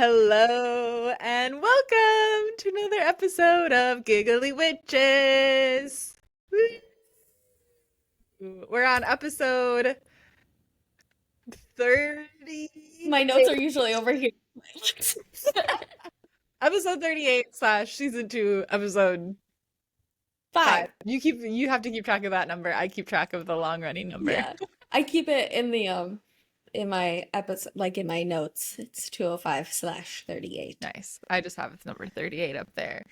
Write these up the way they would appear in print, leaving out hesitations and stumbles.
Hello and welcome to another episode of Giggly Witches. Woo! We're on episode 30, My notes are usually over here. episode 38 slash season 2, episode 5. Five. You have to keep track of that number. I keep track of the long running number. Yeah. I keep it in the in my episode, like in my notes. It's 205/38. Nice. I just have number 38 up there.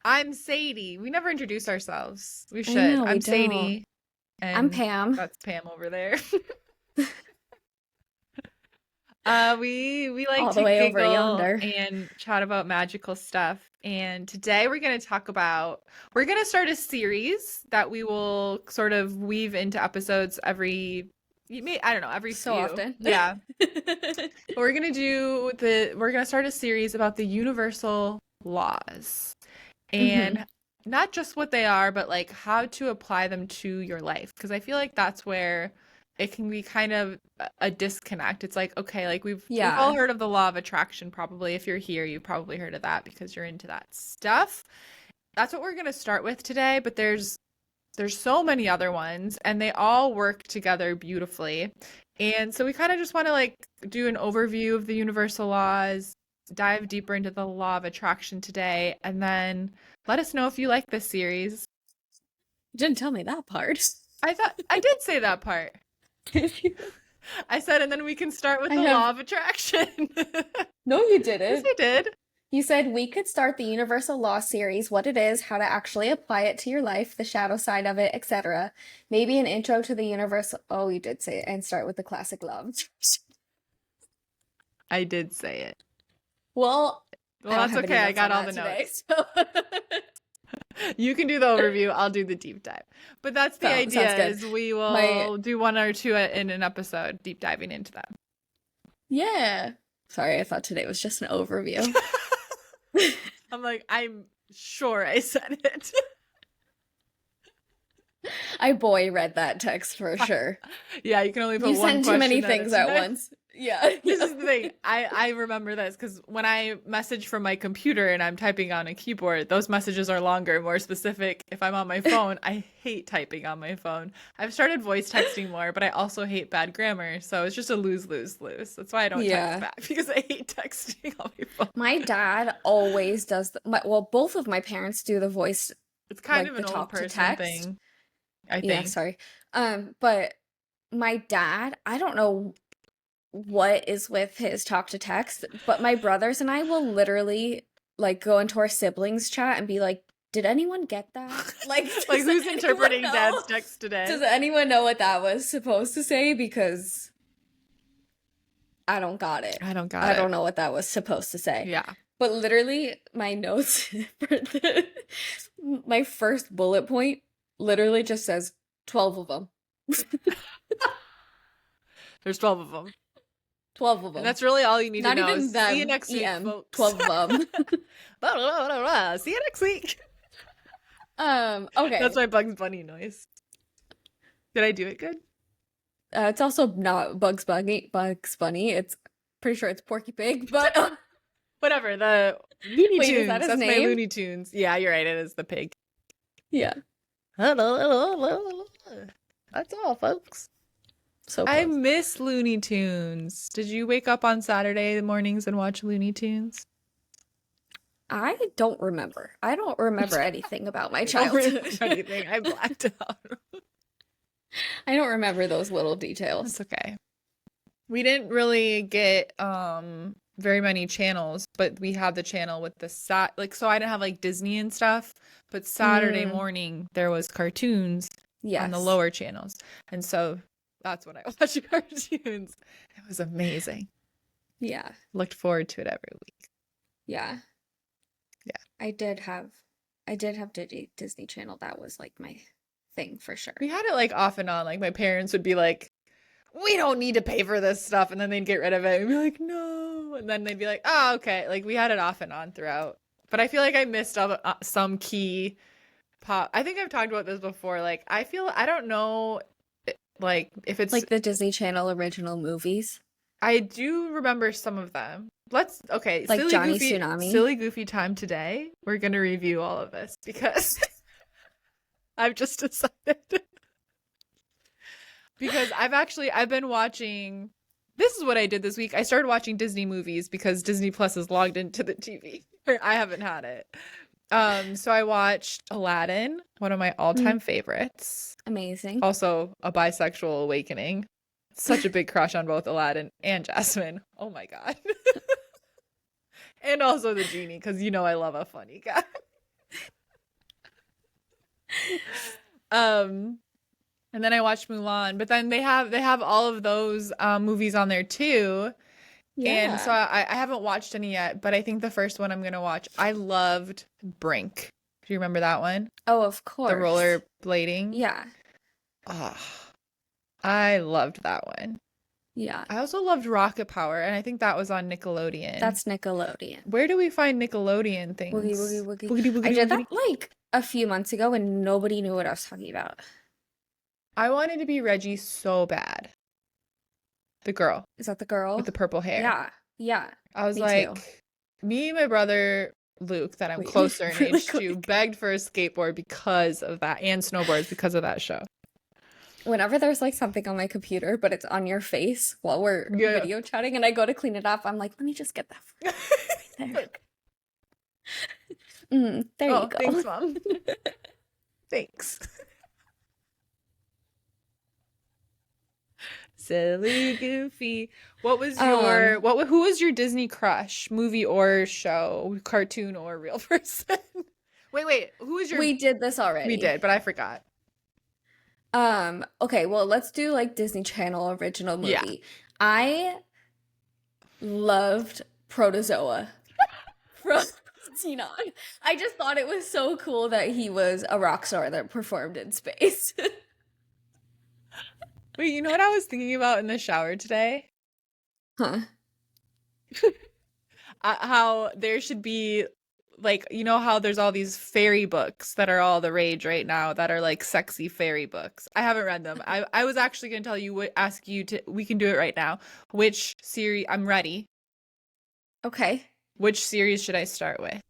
I'm Sadie. We never introduce ourselves. We I should. know, we I'm don't. Sadie. I'm And Pam. that's Pam over there. We like All the to way over giggle yonder. and chat about magical stuff. And today we're going to we're going to start a series that we will sort of weave into episodes every every So few. often. Yeah. But we're going to start a series about the universal laws and not just what they are, but like how to apply them to your life. Because I feel like that's where it can be kind of a disconnect. It's like, okay, like we've all Yeah. heard of the law of attraction, probably. If you're here, you've probably heard of that because you're into that stuff. That's what we're going to start with today, but there's so many other ones and they all work together beautifully. And so we kind of just want to like do an overview of the universal laws, dive deeper into the law of attraction today, and then let us know if you like this series. You didn't tell me that part. I thought I did say that part. I said, and then we can start with I the have- law of attraction. No, you Yes, didn't. I did. You said we could start the Universal Law series, what it is, how to actually apply it to your life, the shadow side of it, etc. Maybe an intro to the universal. Oh, you did say it, and start with the classic love. I did say it. Well, Well, I don't that's have any okay. I notes got on all the that notes. today, so You can do the overview. I'll do the deep dive. But that's the sounds idea good. is we will My do one or two in an episode, deep diving into them. yeah. Sorry, I thought today was just an overview. I'm like, I'm sure I said it. I read that text for sure. Yeah, you can only put You one send too many question things a at time. once. Yeah. This is the thing. I remember this because when I message from my computer and I'm typing on a keyboard, those messages are longer, more specific. If I'm on my phone, I hate typing on my phone. I've started voice texting more, but I also hate bad grammar. So it's just a lose, lose, lose. That's why I don't Yeah. text back because I hate texting on my phone. My dad always does well, both of my parents do the voice, It's kind like of the an old talk to person text. thing, I Yeah, think. sorry. But my dad, I don't know what is with his talk to text, but my brothers and I will literally like go into our siblings chat and be like, did anyone get that? Like, Like does who's anyone interpreting know? dad's text today? Does anyone know what that was supposed to say? Because I don't got it. I don't got I it. don't know what that was supposed to say. Yeah. But literally, my notes for my first bullet point literally just says 12 of them. There's 12 of them. 12 of And them. that's really all you need Not to know. even See you them, next week, EM, folks. 12 of them. See you next week. Okay. That's my Bugs Bunny noise. Did I do it good? It's also not Bugs Bunny. It's pretty sure it's Porky Pig, but Whatever. The Looney Wait, Tunes. is that his That's my name? Looney Tunes. Yeah, you're right. It is the pig. yeah. That's all, folks. So I close. miss Looney Tunes. Did you wake up on Saturday mornings and watch Looney Tunes? I don't remember. I don't remember anything about my I don't remember childhood. anything. I blacked out. I don't remember those little details. That's okay. We didn't really get very many channels, but we had the channel with the so I didn't have like Disney and stuff, but Saturday morning there was cartoons on the Yes. lower channels. And so that's when I watched cartoons. It was amazing. Yeah. Looked forward to it every week. Yeah. Yeah. I did have Disney Channel. That was like my thing for sure. We had it like off and on. Like my parents would be like, we don't need to pay for this stuff. And then they'd get rid of it and be like, no. And then they'd be like, oh, okay. Like we had it off and on throughout. But I feel like I missed some key pop. I think I've talked about this before. Like I don't know like if it's Like the Disney Channel original movies. I do remember some of them. Okay, Like Johnny Tsunami. silly goofy time today. We're gonna review all of this because I've just decided because I've been watching. This is what I did this week. I started watching Disney movies because Disney Plus is logged into the TV. I haven't had it. So I watched Aladdin, one of my Mm, all-time favorites. amazing. Also a bisexual awakening. Such a big crush on both Aladdin and Jasmine. Oh my God. And also the genie, because you know I love a funny guy. Um, and then I watched Mulan, but then they have all of those movies on there too. And so Yeah. I haven't watched any yet, but I think the first one I'm gonna watch. I loved Brink. Do you remember that one? Oh, of The course. roller blading. Yeah. Ah, I loved that one. Yeah. I also loved Rocket Power, and I think that was on Nickelodeon. That's Nickelodeon. Where do we find Nickelodeon Woogie, woogie, things? woogie. Boogity I boogity did boogity. that like a few months ago and nobody knew what I was talking about. I wanted to be Reggie so bad. The girl Is that the with girl? the purple hair. Yeah. Yeah. I was Me too. like, me and my brother Luke, that I'm Wait, closer in really age to, quick. begged for a skateboard because of that, and snowboards because of that show. Whenever there's like something on my computer, but it's on your face while we're Yeah. video chatting and I go to clean it up, I'm like, let me just get that for you. There. Look. There Oh, you go. thanks, Mom. Thanks. Silly Goofy. What was your who was your Disney crush? Movie or show, cartoon or real person? Wait, who was your We did this We already. did, but I forgot. Okay, well, let's do like Disney Channel original Yeah. movie. I loved Protozoa from Xenon. I just thought it was so cool that he was a rock star that performed in space. Wait, you know what I was thinking about in the shower today? Huh. How there should be like, you know how there's all these fairy books that are all the rage right now that are like sexy fairy books. I haven't read them. I was actually going to tell you, ask you to, we can do it right now. Which series, I'm ready. Okay. Which series should I start with?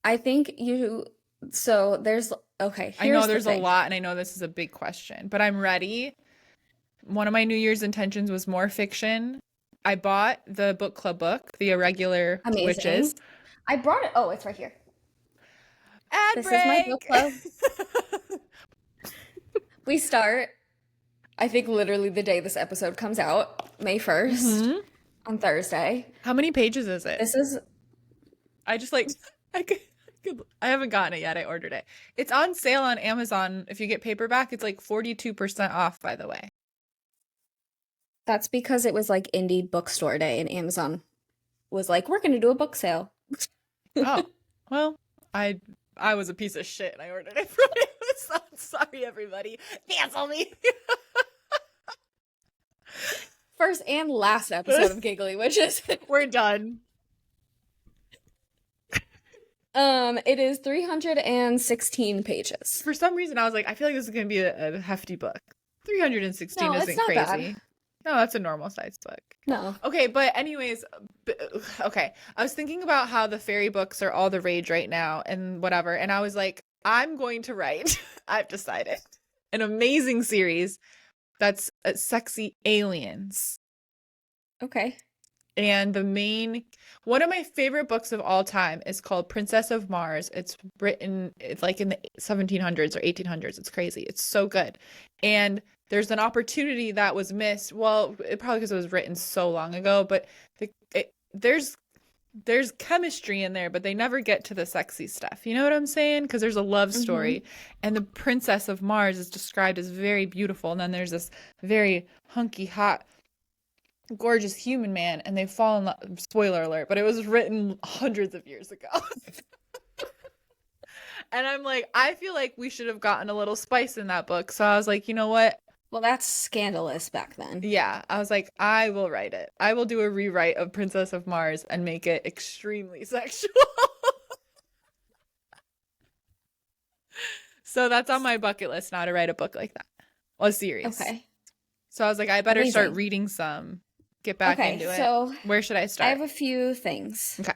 I think you, so there's, okay, I know here's the there's a thing. lot and I know this is a big question, but I'm ready. One of my New Year's intentions was more fiction. I bought the book club book, The Irregular Amazing. Witches. I brought it. Oh, it's right here. Ad This break. is my book club. We start, I think, literally the day this episode comes out, May 1st, Mhm. on Thursday. How many pages is it? This is, I just like I haven't gotten it yet. I ordered it. It's on sale on Amazon. If you get paperback, it's like 42% off, by the way. that's because it was like indie bookstore day and Amazon was like, we're going to do a book sale. Oh, well, I was a piece of shit and I ordered it from Amazon. Sorry, everybody. Cancel me. First and last episode of Giggly Witches. We're done. It is 316 pages. For some reason, I was like, I feel like this is going to be a hefty book. 316 No, it's isn't not crazy. bad. No, that's a normal sized book. No. Okay, but anyways, okay. I was thinking about how the fairy books are all the rage right now and whatever, and I was like, I'm going to write, I've decided, an amazing series that's sexy aliens. Okay. And one of my favorite books of all time is called Princess of Mars. It's like in the 1700s or 1800s. It's crazy. It's so good. And there's an opportunity that was missed. Well, probably because it was written so long ago, but there's chemistry in there, but they never get to the sexy stuff. You know what I'm saying? Because there's a love story, and the Princess of Mars is described as very beautiful, and then there's this very hunky, hot, gorgeous human man, and they fall in love. Spoiler alert, but it was written hundreds of years ago. And I'm like, I feel like we should have gotten a little spice in that book. So I was like, you know what? Well, that's scandalous back then. Yeah, I was like, I will write it. I will do a rewrite of Princess of Mars and make it extremely sexual. So that's on my bucket list now, to write a book like that. A series. Okay. So I was like, I better start Amazing. reading some get back Okay, into it. so Where should I I start? have a few things. Okay.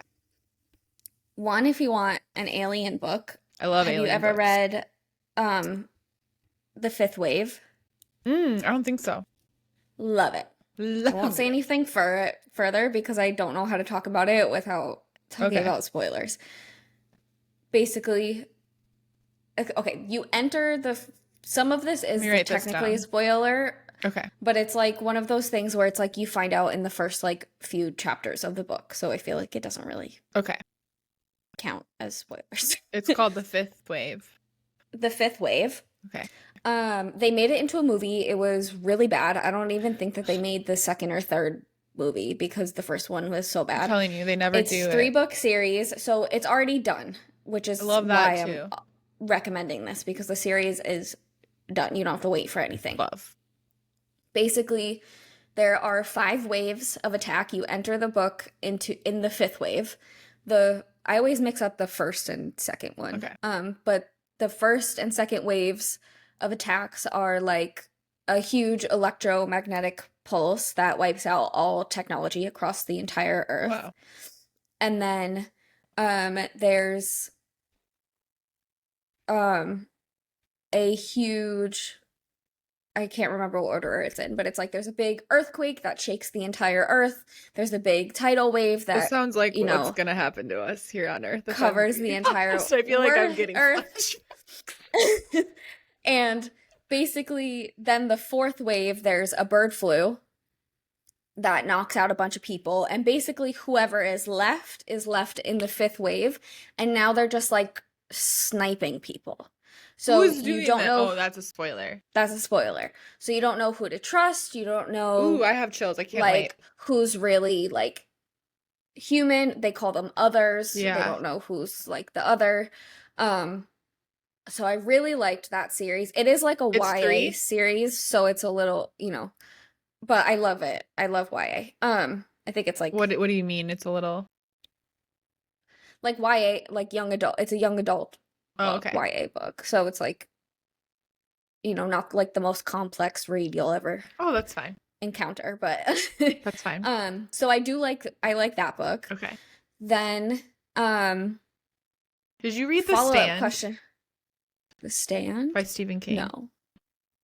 One, if you want an alien book, I love have you alien ever books. read The Fifth Wave? I don't think so. Love it. I won't Love say it. anything further because I don't know how to talk about it without talking Okay. about spoilers. Basically, okay, you enter some of this Let is me write this technically a down. spoiler, Okay. but it's like one of those things where it's like you find out in the first like few chapters of the book. So I feel like it doesn't really Okay. count as spoilers. It's called The Fifth Wave. The Fifth Wave. Okay. They made it into a movie. It was really bad. I don't even think that they made the second or third movie because the first one was so I'm bad. telling you, they never It's do it. 3-book series, so it's already done, which is I love why that I'm too. recommending this because the series is done. You don't have to wait for anything. Love. Basically, there are 5 waves of attack. You enter the book in the 5th wave. I always mix up the first and second one. Okay. But the first and second waves of attacks are like a huge electromagnetic pulse that wipes out all technology across the entire Earth. Wow. And then there's a huge, I can't remember what order it's in, but it's like there's a big earthquake that shakes the entire Earth. There's a big tidal wave This that, sounds like you what's know, gonna happen to us here on Earth. If I'm covers the being entire honest. I feel like I'm getting Earth. And basically, then the 4th wave, there's a bird flu that knocks out a bunch of people. And basically, whoever is left in the 5th wave. And now they're just like sniping people. So Who's you doing don't that? know. Oh, that's a spoiler. That's a spoiler. So you don't know who to trust. You don't know. Ooh, I have chills. I can't like wait. who's really like human. They call them others. Yeah. They don't know who's like the other. So I really liked that series. It is like a It's YA 3? series, so it's a little, but I love it. I love YA. I think it's like What do you mean? It's a little. like YA, like young adult. It's a young adult Oh, book, okay. YA book. So it's like, not like the most complex read you'll ever Oh, that's fine. encounter, but That's fine. so I like that book. Okay. Then Did you read The follow-up Stand question. The Stand? by Stephen King? No.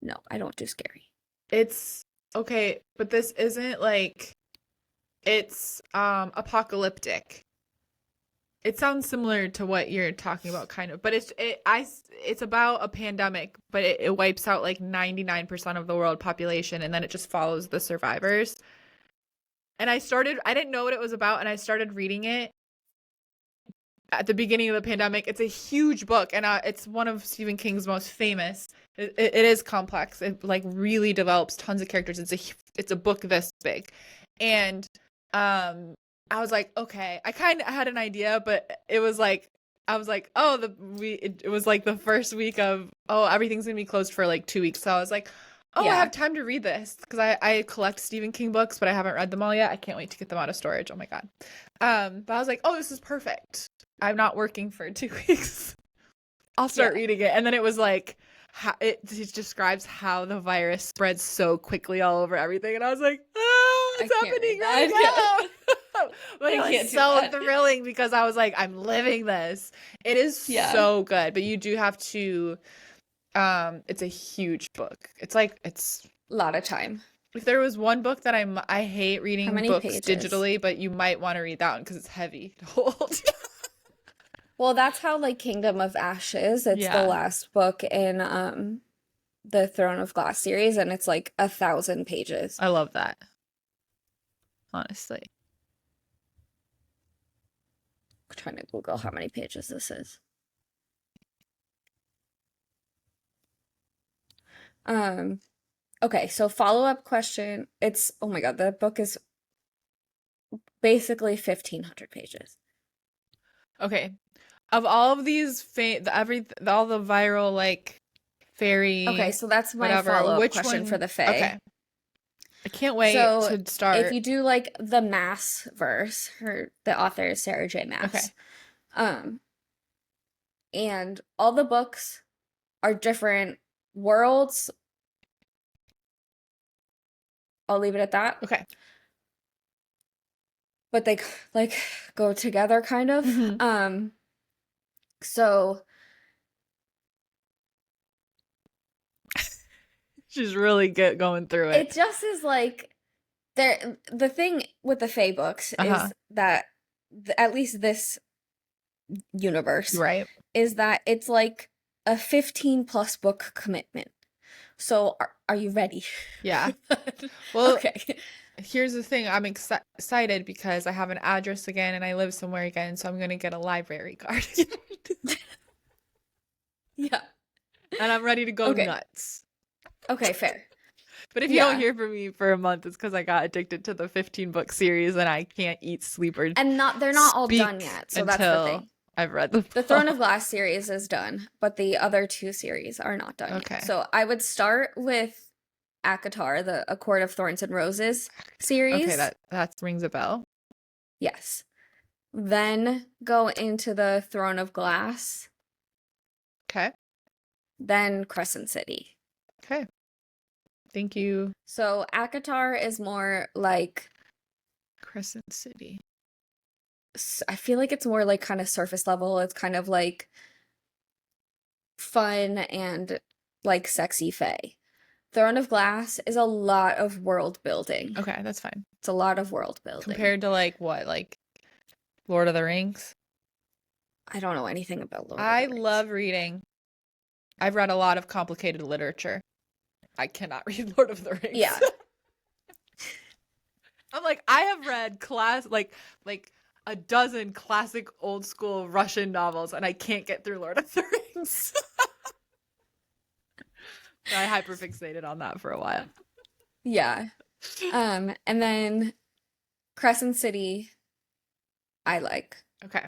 No, I don't do scary. It's okay, but this isn't like it's apocalyptic. It sounds similar to what you're talking about, kind of, but it's about a pandemic, but it wipes out like 99% of the world population, and then it just follows the survivors. And I didn't know what it was about, and I started reading it at the beginning of the pandemic. It's a huge book, and it's one of Stephen King's most famous. It is complex. It like really develops tons of characters. It's a book this big, and I was like, okay. I kind of had an idea, but it was like I was like, oh, it was like the first week of everything's gonna be closed for like 2 weeks. So I was like, oh, I have time to read this because I collect Stephen King books, but I haven't read them all yet. I can't wait to get them out of storage. Oh my God. But I was like, oh, this is perfect. I'm not working for 2 weeks. I'll start reading it. And then it was like, it describes how the virus spreads so quickly all over everything. And I was like, it's happening right now. But it was so thrilling because I was like, I'm living this. It is so good. But you do have to, it's a huge book. It's a lot of time. If there was one book that I hate reading books pages? digitally, but you might want to read that one because it's heavy to hold. Well, that's how like Kingdom of Ashes. It's the last book in the Throne of Glass series, and it's like 1,000 pages. I love that. Honestly. I'm trying to Google how many pages this is. Okay, so follow-up question. Oh my God, the book is basically 1,500 pages. Okay. Of all of these all the viral like fairy. Okay, so that's my whatever. follow-up question for the Fae. Okay. I can't wait to start. If you do like the Mass verse, the author is Sarah J. Maas. Okay. And all the books are different worlds. I'll leave it at that. Okay. but they like go together kind of. Hmm. So She's really good going through it. it just is like the thing with the Fae books Uh-huh. is that at least this universe Right. is that it's like a 15 plus book commitment. So are you ready? Yeah. Well, Okay. here's the thing. I'm excited because I have an address again and I live somewhere again, so I'm gonna get a library card. Yeah. And I'm ready to go Okay. nuts. Okay, fair. But if you don't Yeah. hear from me for a month, it's because I got addicted to the 15 book series and I can't eat, sleep, or And they're not all done speak yet, so that's the until thing. I've read the The Throne of book. Glass series is done, but the other two series are not done Okay. yet. So I would start with ACOTAR, the A Court of Thorns and Roses Okay, series. that rings a bell. Yes. Then go into the Throne of Glass, Okay. then Crescent City. Okay. Thank you. So ACOTAR is more like Crescent City. I feel like it's more like kind of surface level. It's kind of like fun and like sexy fae. Throne of Glass is a lot of world building. Okay, that's fine. It's a lot of world building. Compared to like what? Like Lord of the Rings? I don't know anything about Lord of I the Rings. love reading. I've read a lot of complicated literature. I cannot read Lord of the Rings. Yeah. I'm like, I have read like a dozen classic old school Russian novels and I can't get through Lord of the Rings. I hyperfixated on that for a while. Yeah. And then Crescent City I like, Okay.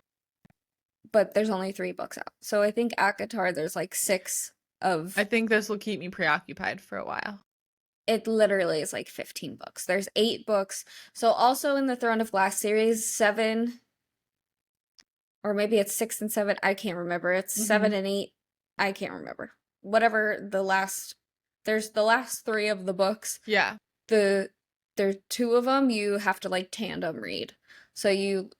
but there's only 3 books out. So I think ACOTAR there's like 6 of I think this will keep me preoccupied for a while. it literally is like 15 books. There's 8 books. So also in the Throne of Glass series, 7 or maybe it's 6 and 7, I can't remember. It's 7 and 8. I can't remember. Whatever there's the last 3 of the books. Yeah. There's 2 of them you have to like tandem read. So you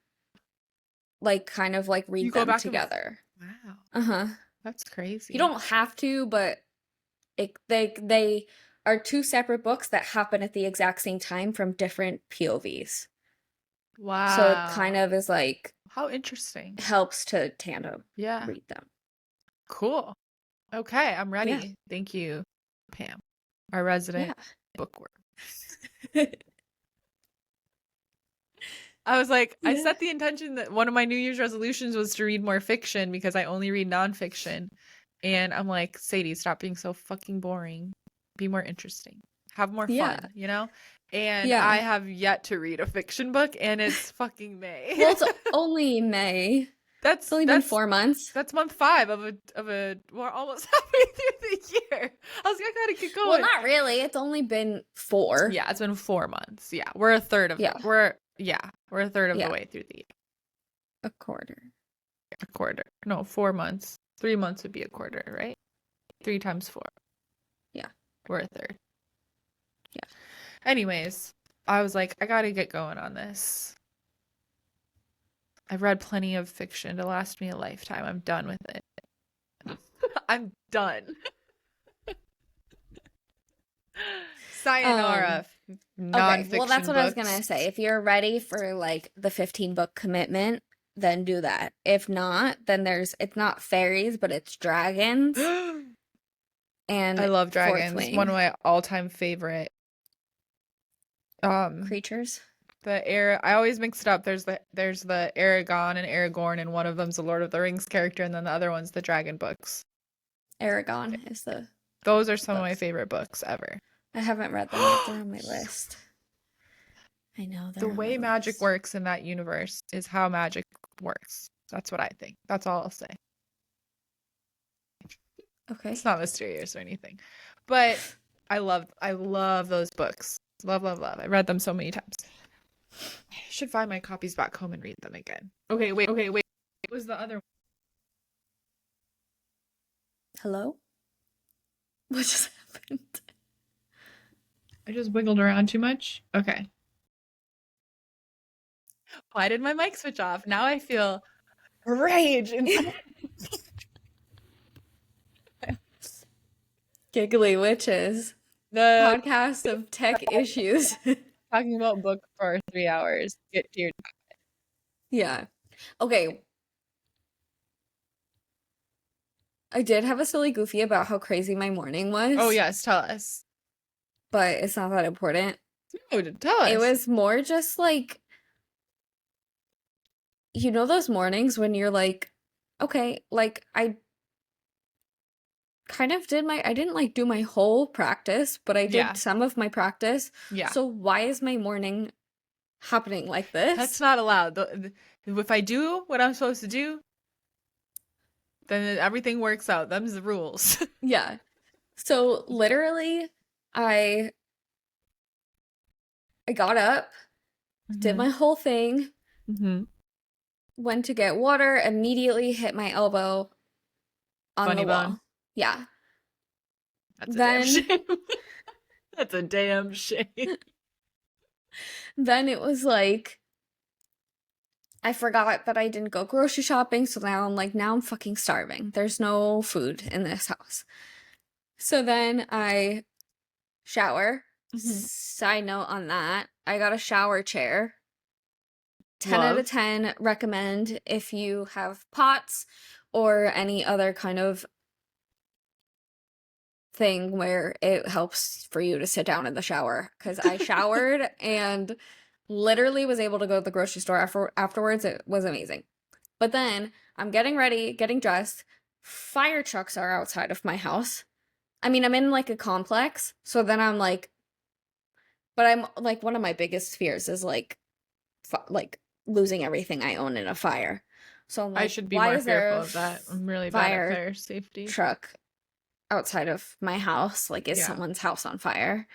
like kind of like read You go them back together. Wow. Uh-huh. That's crazy. You don't have to, but they are 2 separate books that happen at the exact same time from different POVs. Wow. So it kind of is like how interesting. helps to tandem Yeah. read them. Cool. Okay, I'm ready. Yeah. Thank you, Pam, our resident bookworm. I was like, I set the intention that one of my New Year's resolutions was to read more fiction because I only read nonfiction. And I'm like, Sadie, stop being so fucking boring. Be more interesting. Have more Yeah. fun, you know? And Yeah. I have yet to read a fiction book, and it's fucking May. Well, it's only May. It's only been 4 months. That's month 5 of a we're almost halfway through the year. I was like, I gotta get going. Well, not really. It's only been 4. Yeah, it's been 4 months. Yeah, we're a third of we're a third of the way through the year. A quarter. A quarter. No, 4 months. 3 months would be a quarter, right? 3 times 4. Yeah. We're a third. Yeah. Anyways, I was like, I gotta get going on this. I've read plenty of fiction to last me a lifetime. I'm done with it. I'm done. Sayonara, nonfiction Okay, well, that's what I was books. gonna say. If you're ready for like the 15 book commitment, then do that. If not, then it's not fairies, but it's dragons. And I love Fourth dragons. Wing. One of my all-time favorite creatures. I always mix it up. There's the Aragon and Aragorn, and one of them's the Lord of the Rings character, and then the other one's the dragon books. Aragon is those are some of my favorite books ever. I haven't read them yet. They're on my list. I know the way magic works in that universe is how magic works. That's what I think. That's all I'll say. Okay. It's not mysterious or anything. But I love those books. Love. I read them so many times. I should find my copies back home and read them again. Okay, wait. What was the other one? Hello? What just happened? I just wiggled around too much? Okay. Why did my mic switch off? Now I feel rage inside. Giggly Witches, The podcast of tech issues. talking about book for 3 hours. Get to your. Yeah. Okay. I did have a silly goofy about how crazy my morning Oh was, yes, tell us. but it's not that important. No, tell It us. was more just like, you know, those mornings when you're like, okay, like I kind of did I didn't like do my whole practice, but I Yeah, did some of my practice. yeah. So why is my morning happening like That's this? not allowed. If I do what I'm supposed to do, then everything works out. Them's the rules. Yeah. So literally, I I got up, did Mm-hmm. my whole thing, Mm-hmm. went to get water, immediately hit my elbow on the Funny bone. wall. Yeah. That's a damn Then shame. That's a damn shame. then it was like I forgot that I didn't go grocery shopping, so now I'm like, now I'm fucking starving. There's no food in this house. So then I shower. Mhm. Side note on that, I got a shower chair. 10 out of Love. 10 recommend if you have pots or any other kind of thing where it helps for you to sit down in the shower, because I showered and literally was able to go to the grocery store afterwards. It was amazing. But then I'm getting ready, getting dressed. Fire trucks are outside of my house. I mean, I'm in like a complex, so then I'm like, but I'm like, one of my biggest fears is like like losing everything I own in a fire. So I'm I like, should be why more is there fearful a of that. I'm really bad at fire fire safety. truck outside of my house? Like, is Yeah. someone's house on fire?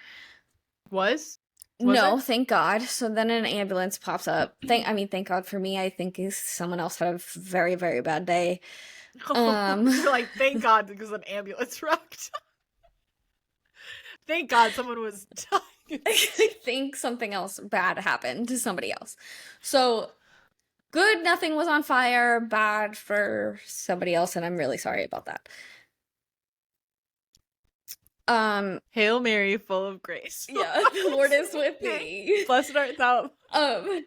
Was? Was No, it? thank God. So then an ambulance pops up. Thank God for me. I think someone else had a very, very bad day. Um, You're like, thank God because an ambulance rocked. Thank God someone was dying. I think something else bad happened to somebody else. So good, nothing was on fire. Bad for somebody else, and I'm really sorry about that. Hail Mary, full of grace. Yeah, the Lord is with me. Blessed art thou. Um,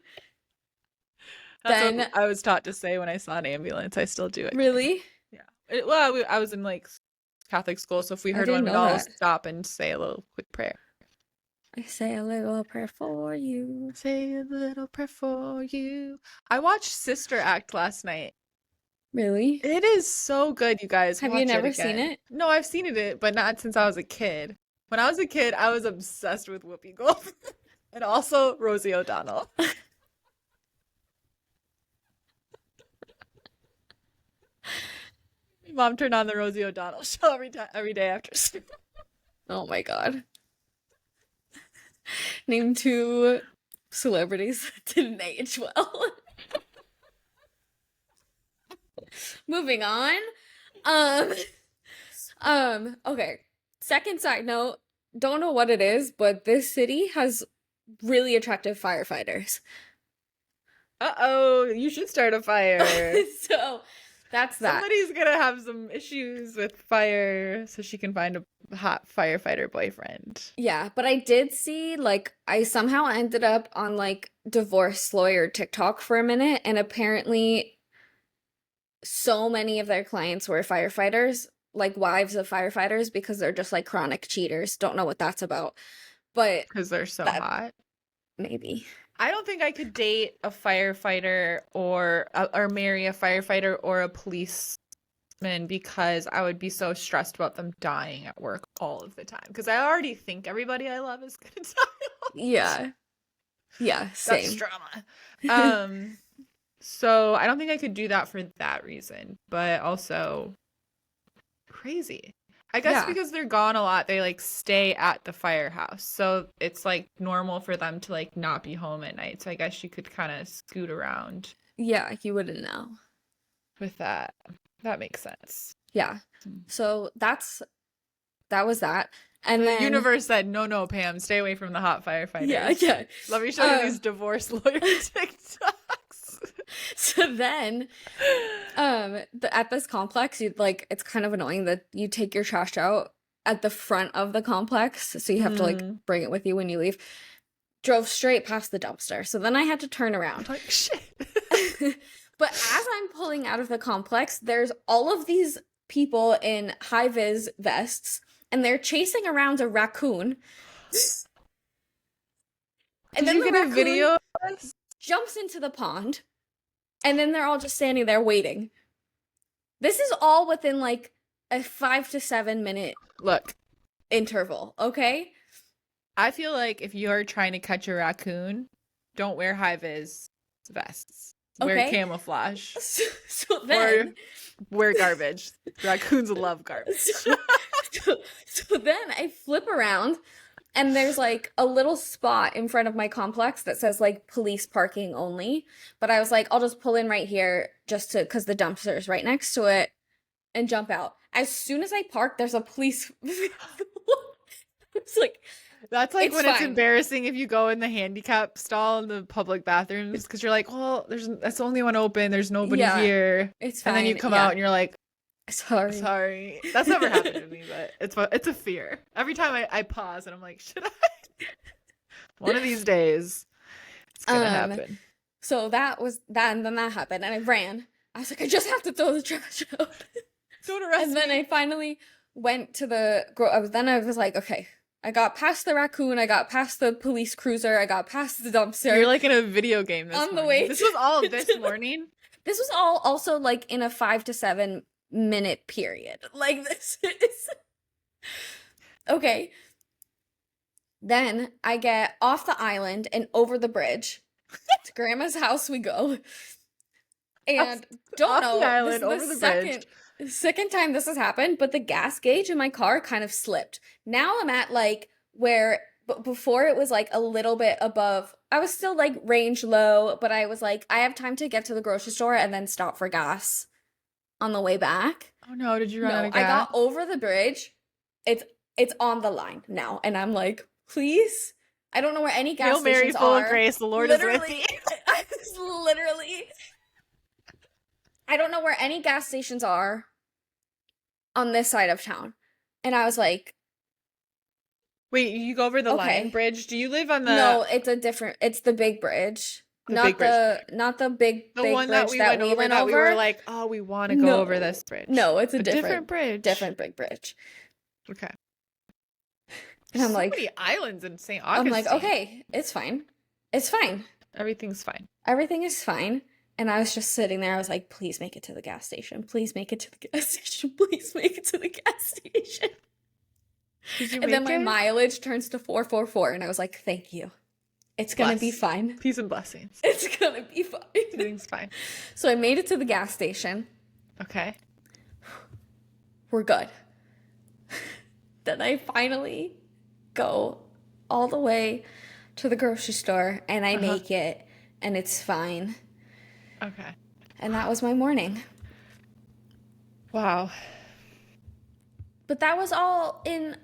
That's then what I was taught to say when I saw an ambulance. I still do it. really, Yeah. Well, I was in like Catholic school, so if we I heard didn't one, we'd know all that. stop and say a little quick prayer. I say a little prayer for you. Say a little prayer for you. I watched Sister Act last night. Really? It is so good, you guys. Have you Watch it never seen again. it? No, I've seen it, but not since I was a kid. When I was a kid, I was obsessed with Whoopi Goldberg and also Rosie O'Donnell. My mom turned on the Rosie O'Donnell show every day after school. Oh my God. Name two celebrities that didn't age well. Moving on. Um, okay. Second side note, don't know what it is, but this city has really attractive firefighters. Uh-oh, you should start a fire. So that's that. Somebody's gonna have some issues with fire, so she can find a hot firefighter boyfriend. Yeah, but I did see, like, I somehow ended up on like divorce lawyer TikTok for a minute, and apparently so many of their clients were firefighters, like wives of firefighters, because they're just like chronic cheaters. Don't know what that's about, but Because they're so that hot. maybe. I don't think I could date a firefighter or marry a firefighter or a policeman because I would be so stressed about them dying at work all of the time. Because I already think everybody I love is gonna die. Yeah. Yeah, That's same. drama. So I don't think I could do that for that reason, but also crazy. I guess Yeah. because they're gone a lot, they like stay at the firehouse. So it's like normal for them to like not be home at night. So I guess you could kind of scoot around Yeah, you wouldn't know. with that. That makes sense. Yeah. So that was that. And The then universe said, no, Pam, stay away from the hot firefighters. yeah. Let me show you these divorce lawyer TikToks. Then at this complex, you like it's kind of annoying that you take your trash out at the front of the complex, so you have to like bring it with you when you leave. Drove straight past the dumpster. So then I had to turn around. Like, shit. But as I'm pulling out of the complex, there's all of these people in high-vis vests, and they're chasing around a raccoon. And Did then you the get a raccoon video of this? jumps into the pond, and then they're all just standing there waiting. This is all within like a 5 to 7 minute Look, interval, okay? I feel like if you're trying to catch a raccoon, don't wear high-vis vests. Wear Okay. camouflage. So then Or wear garbage. Raccoons love garbage. so then I flip around, and there's like a little spot in front of my complex that says like police parking only. But I was like, I'll just pull in right here just to, because the dumpster is right next to it, and jump out. As soon as I park, there's a police. It's like, That's like It's when it's fine. embarrassing if you go in the handicap stall in the public bathrooms because you're like, well, that's the only one open. There's nobody Yeah, here. it's And then you fine, come yeah. out and you're like, Sorry. sorry. That's never happened to me, but it's a fear. Every time I pause and I'm like, should I? One of these days, it's gonna happen. So that was that, and then that happened, and I ran. I was like, I just have to throw the trash out. Don't arrest And then me. I finally went to the then I was like, okay, I got past the raccoon, I got past the police cruiser, I got past the dumpster. You're like in a video game this On the morning. way This to- was all of this morning. This was all also like in a 5 to 7 minute period. Like this is okay. Then I get off the island and over the bridge. To Grandma's house we go. And don't off know the island, this is over the bridge. second time this has happened, but the gas gauge in my car kind of slipped. Now I'm at like where before it was like a little bit above. I was still like range low, but I was like, I have time to get to the grocery store and then stop for gas on the way back. Oh no, did you run out No, of gas? I got over the bridge. It's on the line now, and I'm like, please. I don't know where any gas Hail Mary, stations full are. of grace, the Lord is with thee. I was literally. I don't know where any gas stations are on this side of town, and I was like, Wait, you go over the Okay. Lion Bridge? Do you live on the no, it's a different. It's the big bridge, The not big bridge. not the big the big one bridge that we went over that we were like, oh, we want to go No. over this bridge? No, it's a different different bridge. big bridge. Okay. And I'm so like, many islands in St. I'm Augustine. like, okay, it's fine. It's fine. Everything's fine. Everything is fine. And I was just sitting there. I was like, please make it to the gas station. Please make it to the gas station. Please make it to the gas station. Did you And then make my it? mileage turns to 444. And I was like, thank you. It's going to be Bless. fine. Peace and blessings. It's going to be fine. Everything's fine. So I made it to the gas station. Okay. We're good. Then I finally go all the way to the grocery store and I make it and it's fine. Okay. And that was my morning. Wow. But that was all in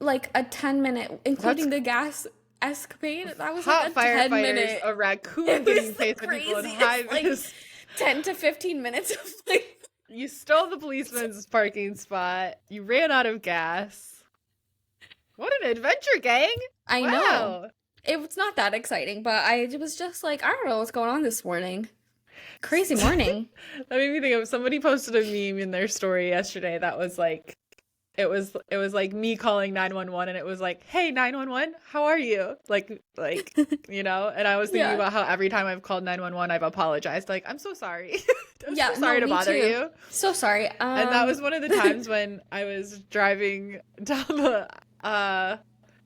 like a 10-minute, including the gas escapade. That was Hot like a 10 firefighters, minute. a raccoon It getting was the chased by people in craziest, high like, vis. 10 to 15 minutes of like. You stole the policeman's parking spot. You ran out of gas. What an adventure, gang! I know. Wow. It was not that exciting, but I was just like, I don't know what's going on this morning. Crazy morning. That made me think of somebody posted a meme in their story yesterday that was like, it was like me calling 911 and it was like, hey 911, how are you? Like you know, and I was thinking Yeah. about how every time I've called 911 I've apologized, like, I'm so sorry. I'm Yeah, so sorry no, to me bother too. you. So sorry. And that was one of the times when I was driving down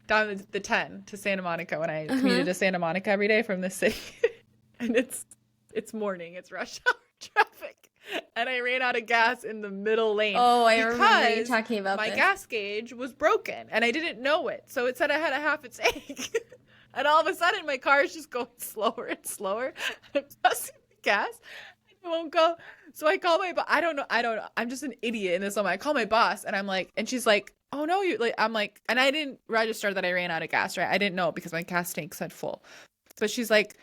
the 10 to Santa Monica when I commuted to Santa Monica every day from the city. And it's morning, it's rush hour traffic. And I ran out of gas in the middle lane. Oh, I remember you because talking about my this. gas gauge was broken and I didn't know it. So it said I had a half a tank. And all of a sudden my car is just going slower and slower. I'm pressing the gas. It won't go. So I call my boss. I don't know. I'm just an idiot in this moment. I call my boss and I'm like, and she's like, oh no, you like, I'm like, and I didn't register that I ran out of gas, right? I didn't know because my gas tank said full. But she's like,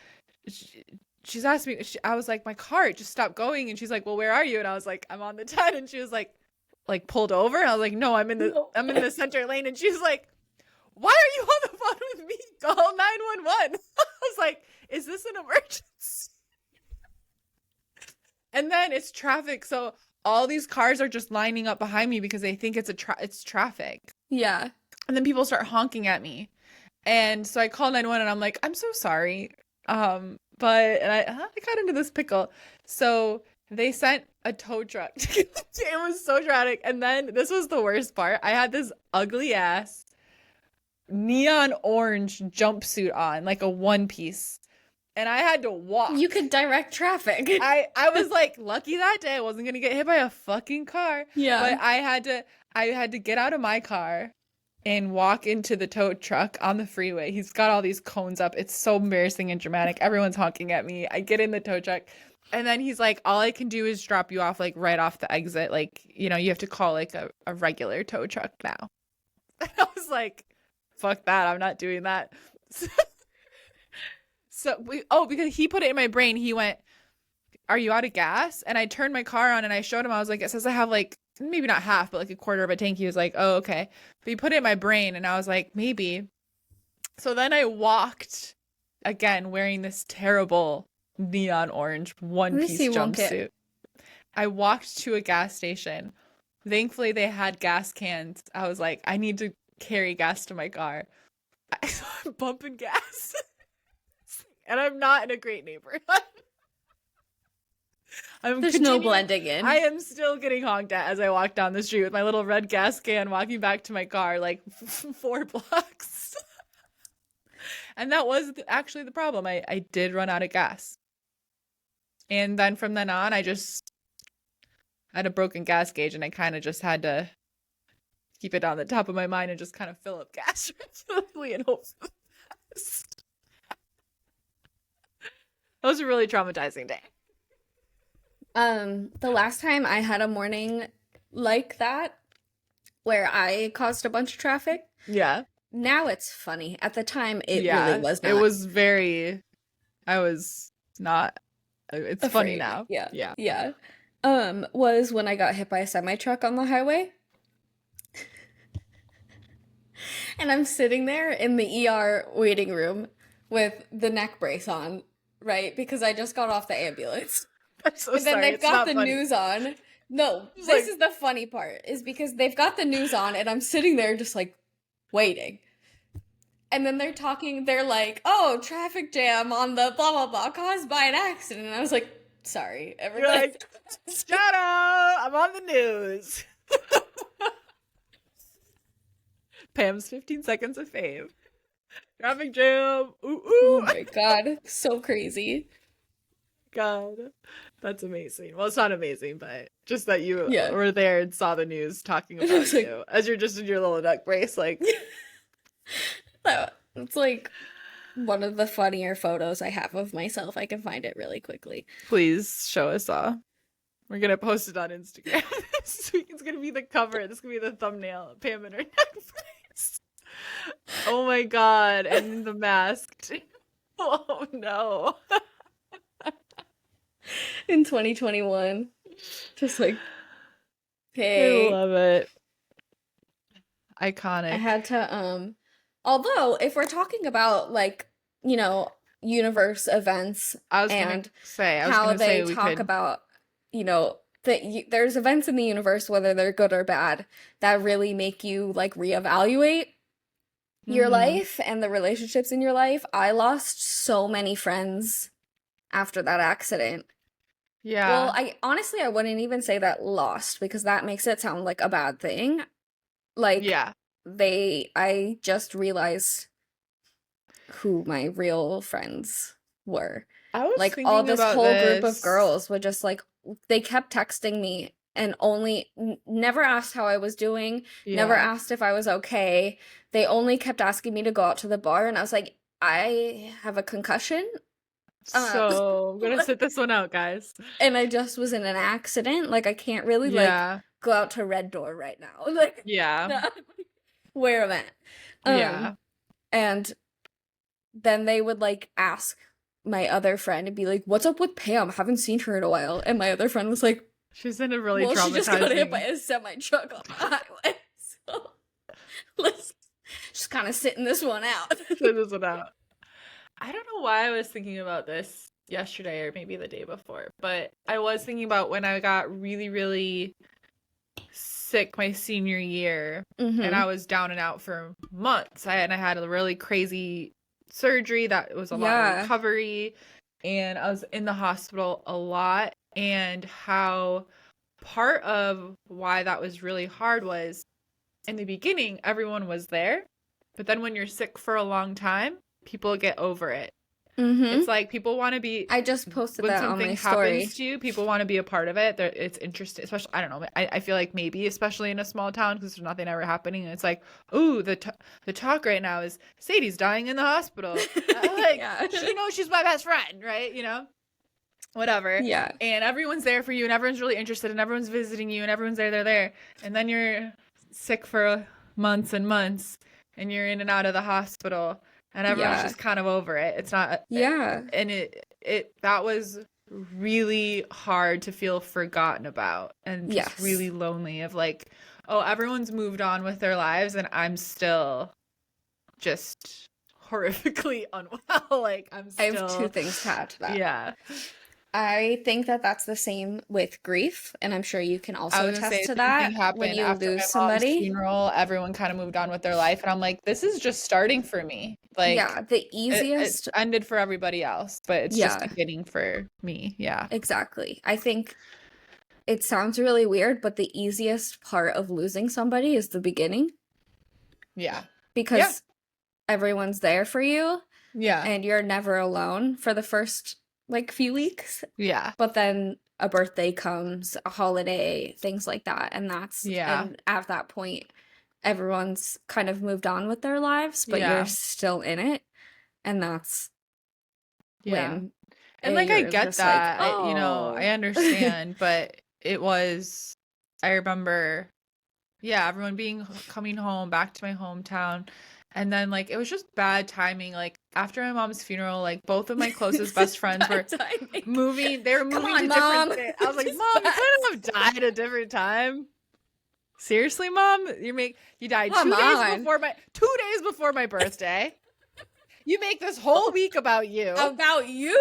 she's asked me, I was like, my car just stopped going. And she's like, well, where are you? And I was like, I'm on the 10. And she was like pulled over. And I was like, no, No. I'm in the center lane. And she's like, why are you on the phone with me? Call 911. I was like, is this an emergency? And then it's traffic. So all these cars are just lining up behind me because they think it's traffic. Yeah. And then people start honking at me. And so I call 911 and I'm like, I'm so sorry. And I got into this pickle. So they sent a tow truck. It was so dramatic. And then this was the worst part. I had this ugly ass neon orange jumpsuit on, like a one piece. And I had to walk. You could direct traffic. I was like lucky that day I wasn't gonna get hit by a fucking car. Yeah. But I had to get out of my car and walk into the tow truck on the freeway. He's got all these cones up. It's so embarrassing and dramatic. Everyone's honking at me. I get in the tow truck and then he's like, all I can do is drop you off like right off the exit. Like, you have to call like a regular tow truck now. And I was like, fuck that. I'm not doing that. Because he put it in my brain. He went, are you out of gas? And I turned my car on and I showed him. I was like, it says I have like maybe not half, but like a quarter of a tank. He was like, oh, okay. But he put it in my brain and I was like, maybe. So then I walked again wearing this terrible neon orange one-piece jumpsuit. I walked to a gas station. Thankfully, they had gas cans. I was like, I need to carry gas to my car. I'm bumping gas. And I'm not in a great neighborhood. There's no blending in. I am still getting honked at as I walk down the street with my little red gas can walking back to my car like 4 blocks. And that was actually the problem. I did run out of gas. And then from then on, I had a broken gas gauge and I kind of just had to keep it on the top of my mind and just kind of fill up gas regularly and hope for the best. That was a really traumatizing day. The last time I had a morning like that where I caused a bunch of traffic. Yeah. Now it's funny. At the time, it really was not. It was I was not, it's afraid. Funny now. Yeah. Was when I got hit by a semi-truck on the highway. And I'm sitting there in the ER waiting room with the neck brace on, right? Because I just got off the ambulance. I'm so and then sorry. they've got the news on. No, this is the funny part, is because they've got the news on and I'm sitting there just like waiting. And then they're talking, they're like, oh, traffic jam on the blah, blah, blah caused by an accident. And I was like, sorry, everybody. You're like, shut up, I'm on the news. Pam's 15 seconds of fame. Traffic jam. Ooh, ooh. Oh my God, so crazy. God, that's amazing. Well, it's not amazing, but just that you were there and saw the news talking about you as you're just in your little duck brace, like. It's like one of the funnier photos I have of myself. I can find it really quickly. Please show us all. We're gonna post it on Instagram this week. It's gonna be the cover. This is gonna be the thumbnail. Pam in her neck brace. Oh my God! And the mask. Oh no. In 2021, just like, hey, I love it. Iconic. I had to although if we're talking about like, universe events how they talk about, that there's events in the universe, whether they're good or bad, that really make you like reevaluate your life and the relationships in your life. I lost so many friends after that accident. Yeah. Well, I wouldn't even say that lost, because that makes it sound like a bad thing. Like, yeah. I just realized who my real friends were. I was like all this whole group of girls would just like, they kept texting me and never asked how I was doing, never asked if I was okay. They only kept asking me to go out to the bar, and I was like, I have a concussion. So I'm gonna sit this one out, guys. And I just was in an accident. Like, I can't really like go out to Red Door right now. Like, where I'm at. And then they would like ask my other friend and be like, "What's up with Pam? Haven't seen her in a while." And my other friend was like, She's in a really "Well, she just got hit by traumatizing. a semi truck on the highway, so let's just kind of sitting this one out." Sit this one out. I don't know why I was thinking about this yesterday or maybe the day before, but I was thinking about when I got really, really sick my senior year and I Mm-hmm. was down and out for months. I had a really crazy surgery that was a lot of Yeah. recovery and I was in the hospital a lot and how part of why that was really hard was in the beginning everyone was there, but then when you're sick for a long time, people get over it. Mm-hmm. It's like people want to be I just posted when that on something my happens story. to you, people want to be a part of it. It's interesting, especially I don't know. I feel like maybe especially in a small town because there's nothing ever happening. And it's like, ooh, the talk right now is Sadie's dying in the hospital. Like Yeah. she knows she's my best friend, right? Whatever. Yeah. And everyone's there for you, and everyone's really interested, and everyone's visiting you, and everyone's there, and then you're sick for months and months, and you're in and out of the hospital, and everyone's Yeah. just kind of over it. It's not, Yeah. and it that was really hard to feel forgotten about and just Yes. really lonely of like, oh, everyone's moved on with their lives and I'm still just horrifically unwell. Like I'm I have two still, things to add to that. yeah. I think that that's the same with grief, and I'm sure you can I also was gonna say attest to same thing that when happened you after lose my mom's somebody. funeral. Everyone kind of moved on with their life, and I'm like, this is just starting for me. Like Yeah, the it easiest, ended for everybody else, but it's just yeah, beginning for me. Yeah. exactly. I think it sounds really weird, but the easiest part of losing somebody is the beginning Yeah. Yeah. because everyone's there for you Yeah. and you're never alone for the first like few weeks. Yeah. But then a birthday comes, a holiday, things like that, Yeah. and at that point everyone's kind of moved on with their lives, but you're Yeah. still in it, and that's Yeah. when And like I you're get just like, that. I "Oh." understand, but it was I remember yeah, everyone being coming home back to my hometown. And then like it was just bad timing. Like after my mom's funeral, like both of my closest This is best friends bad were timing. moving. They were Come moving on, to different mom. states. I was like, Just Mom, you bad couldn't have died a different time. Seriously, Mom? You died Come on. 2 days before my birthday. You make this whole week about you About you?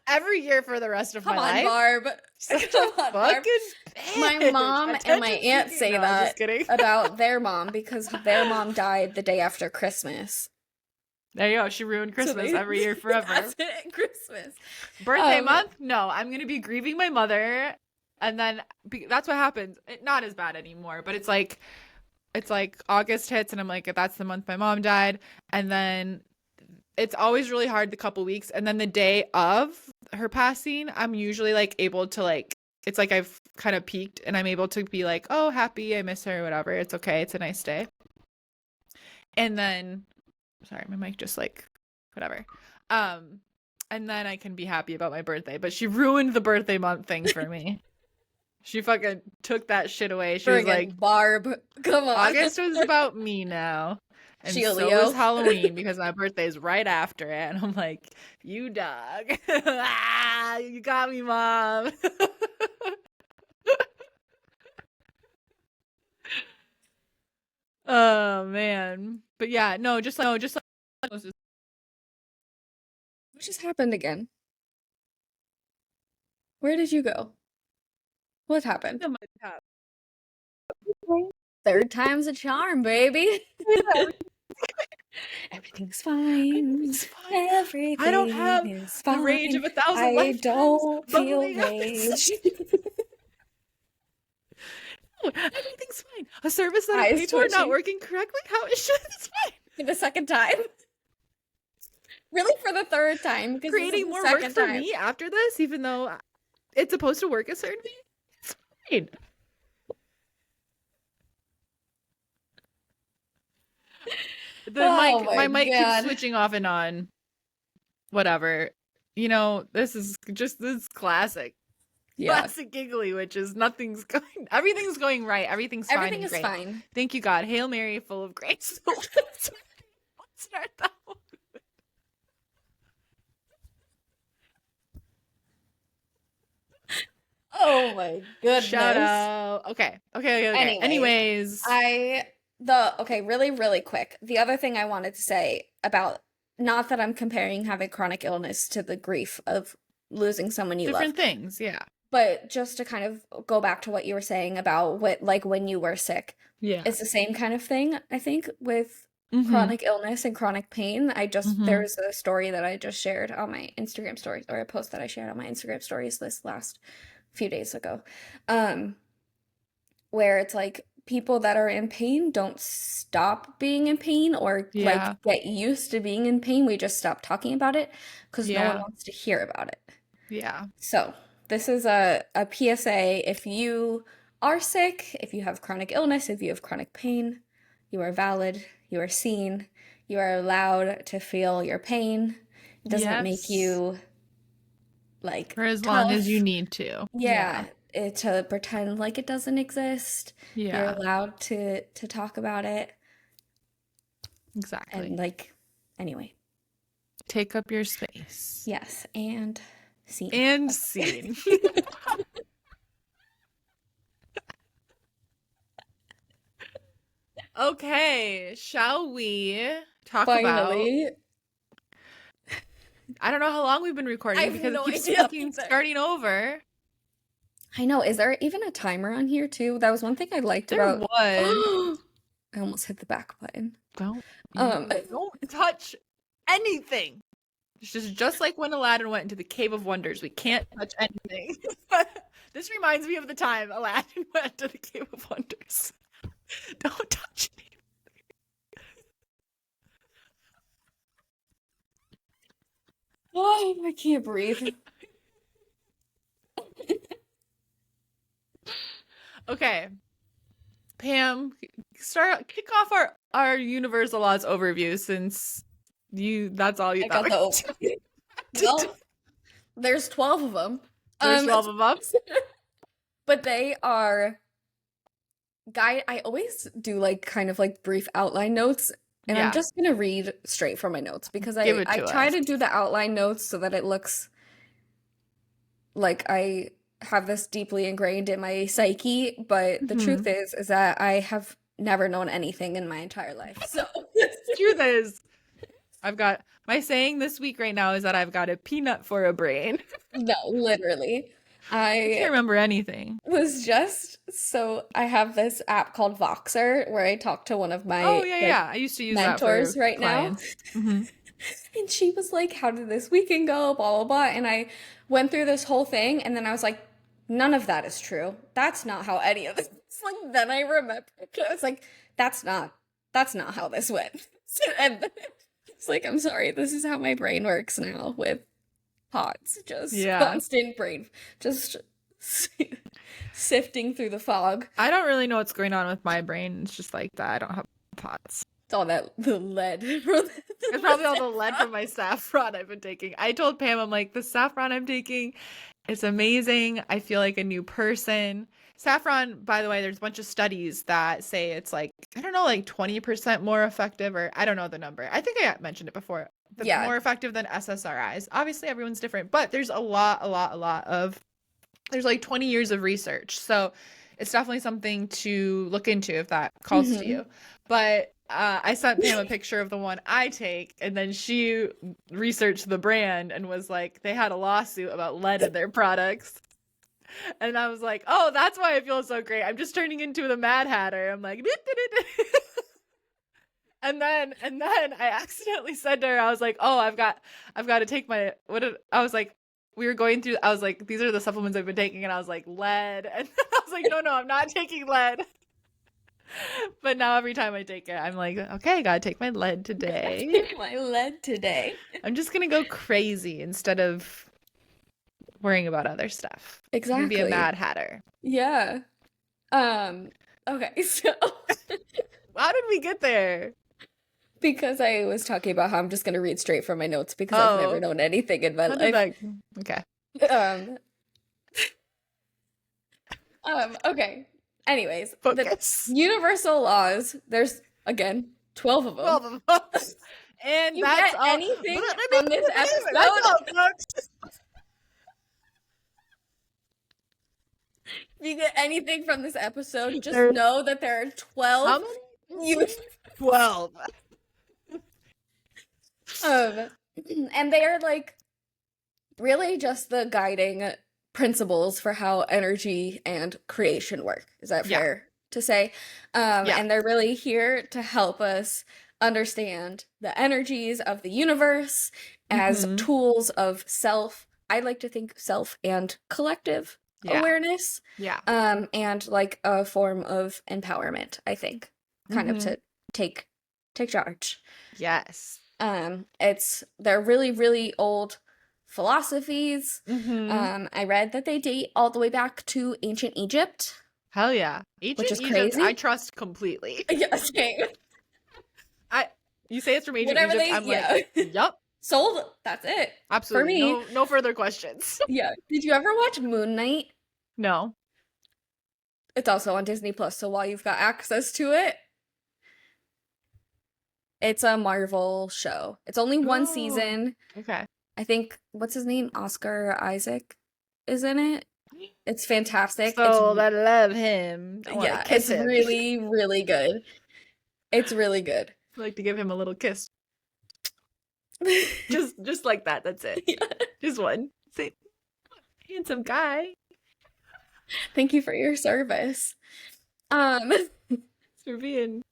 every year for the rest of Come my on, life. Barb. Such Come a on, Barb. fucking My bitch. mom and my Attention aunt seeking. say No, I'm just that kidding. about their mom because their mom died the day after Christmas. There you go. She ruined So Christmas every year forever. That's it at Christmas. Birthday Um, month? No, I'm gonna be grieving my mother, and then that's what happens. Not as bad anymore, but it's like August hits, and I'm like, that's the month my mom died, and then it's always really hard the couple weeks, and then the day of her passing, I'm usually like able to like. It's like I've kind of peaked, and I'm able to be like, oh, happy, I miss her, whatever. It's okay. It's a nice day. And then, sorry, my mic just like, whatever. Um, and then I can be happy about my birthday. But she ruined the birthday month thing for me. She fucking took that shit away. She was like, friggin' Barb. Come on. August was about me now. And She a so was Leo? Halloween because my birthday's right after it. And I'm like, you dog. Ah, you got me, Mom. Oh man. But yeah, no, just like What just happened again? Where did you go? What happened? my top. Third time's a charm, baby. Everything's fine. Everything's fine. Everything I don't have is the rage of fine. 1,000 I lifetimes don't feel bubbling up rage. inside. No, everything's fine. A service that I Eyes paid for not twitching. working correctly, how it should. It's fine. For the second time? Really for the third time? Because this is Creating the more work second for time. me after this, even though it's supposed to work a certain way. It's fine. Oh My my mic keeps God. switching off and on. Whatever. This is classic. Yeah. Classic giggly, which is everything's going right. Everything's fine Everything and is great. fine. Thank you, God. Hail Mary, full of grace. Let's start that one. Oh my Shout goodness. out. Okay. Anyways, Anyways, okay, really, really quick. The other thing I wanted to say about, not that I'm comparing having chronic illness to the grief of losing someone you love, different things. Yeah. but just to kind of go back to what you were saying about what, like, when you were sick, Yeah. it's the same kind of thing, I think, with Mm-hmm. chronic illness and chronic pain. Mm-hmm. There's a story that I just shared on my Instagram stories, or a post that I shared on my Instagram stories this last few days ago, um, where it's like people that are in pain don't stop being in pain or Yeah. like get used to being in pain. We just stop talking about it because no one Yeah. wants to hear about it. Yeah. So, this is a PSA. If you are sick, if you have chronic illness, if you have chronic pain, you are valid, you are seen, you are allowed to feel your pain. It doesn't make Yes. you like For as long as you tough. need to. Yeah. Yeah, to pretend like it doesn't exist. You're Yeah. allowed to talk about it and Exactly. like anyway. Take up your space. Yes, and scene. And scene. Okay, shall we talk about? Finally, I don't know how long we've been I recording have because it no keeps idea fucking either. starting over. I know. Is there even a timer on here too? That was one thing I liked There about. was. I almost hit the back button. Don't Um, don't touch anything. It's just like when Aladdin went into the Cave of Wonders. We can't touch anything. This reminds me of the time Aladdin went to the Cave of Wonders. Don't touch it. oh, I can't breathe. Okay, Pam, kick off our universal laws overview since that's all you I thought got the we overview. Well, there's 12 of them. There's 12 of them. But they are I always do like kind of like brief outline notes, and I'm Yeah, just gonna read straight from my notes because give it I to try us. to do the outline notes so that it looks like I have this deeply ingrained in my psyche, but the truth Mhm. is that I have never known anything in my entire life. So Truth is, I've got my saying this week right now is that I've got a peanut for a brain. no, literally. I can't I remember anything. was just so I have this app called Voxer where I talk to one of Oh my yeah, like yeah. I used to use that mentors for right now. clients. Hmm. And she was like, "How did this weekend go?" Blah, blah, blah. And I went through this whole thing, and then I was like, none of that is true. That's not how any of this. Like, then I remembered. I was like, that's not how this went. And it's like, I'm sorry, this is how my brain works now with pots. Just Yeah. constant brain, just sifting through the fog. I don't really know what's going on with my brain. It's just like that. I don't have pots. It's all the lead. It's probably all the lead from my saffron I've been taking. I told Pam, I'm like, the saffron I'm taking, it's amazing. I feel like a new person. Saffron, by the way, there's a bunch of studies that say it's like, I don't know, like 20% more effective, or I don't know the number. I think I mentioned it before. But Yeah. more effective than SSRIs. Obviously, everyone's different, but there's a lot of, there's like 20 years of research. So it's definitely something to look into if that calls to you. But I sent Pam a picture of the one I take, and then she researched the brand and was like, they had a lawsuit about lead in their products. And I was like, oh, that's why I feel so great. I'm just turning into the Mad Hatter. I'm like, and then I accidentally said to her, I was like, oh, I've got to take my I was like, we were going through, I was like, these are the supplements I've been taking, and I was like, lead. And I was like, no, I'm not taking lead. But now every time I take it, I'm like, okay, I gotta take my lead today. My lead today. I'm just gonna go crazy instead of worrying about other stuff. Exactly. I'm gonna be a Mad Hatter. Yeah. Okay, so How did we get there? because I was talking about how I'm just gonna read straight from my notes because I've never known anything in my How did life. Okay. Okay. Anyways, Focus. the universal laws, there's again 12 of them. 12 of them. And You that's get all. anything from this episode? That's all, folks. you get anything from this episode, just There's- know that there are How 12 many? 12. and they are like really just the guiding principles for how energy and creation work. Is that Yeah. fair to say? Yeah. And they're really here to help us understand the energies of the universe as Mhm. tools of self. I like to think self and collective Yeah. awareness. Yeah. And like a form of empowerment, I think, kind of to take charge. Yes. They're really, really old philosophies. Mm-hmm. I read that they date all the way back to ancient Egypt. Hell yeah. Ancient is Egypt, crazy. I trust completely. Yeah, same. You say it's from ancient Whatever Egypt, they- I'm yeah. like, yup. Sold. That's it. Absolutely. For me. No further questions. Yeah. Did you ever watch Moon Knight? No. It's also on Disney Plus, so while you've got access to it, it's a Marvel show. It's only one Oh. season. Okay. I think, what's his name? Oscar Isaac is in it. It's fantastic. So I love him. I wanna kiss it's him. really, really good. It's really good. I like to give him a little kiss. Just like that. That's it. Yeah. Just one. Say, handsome guy. Thank you for your service. Thanks for being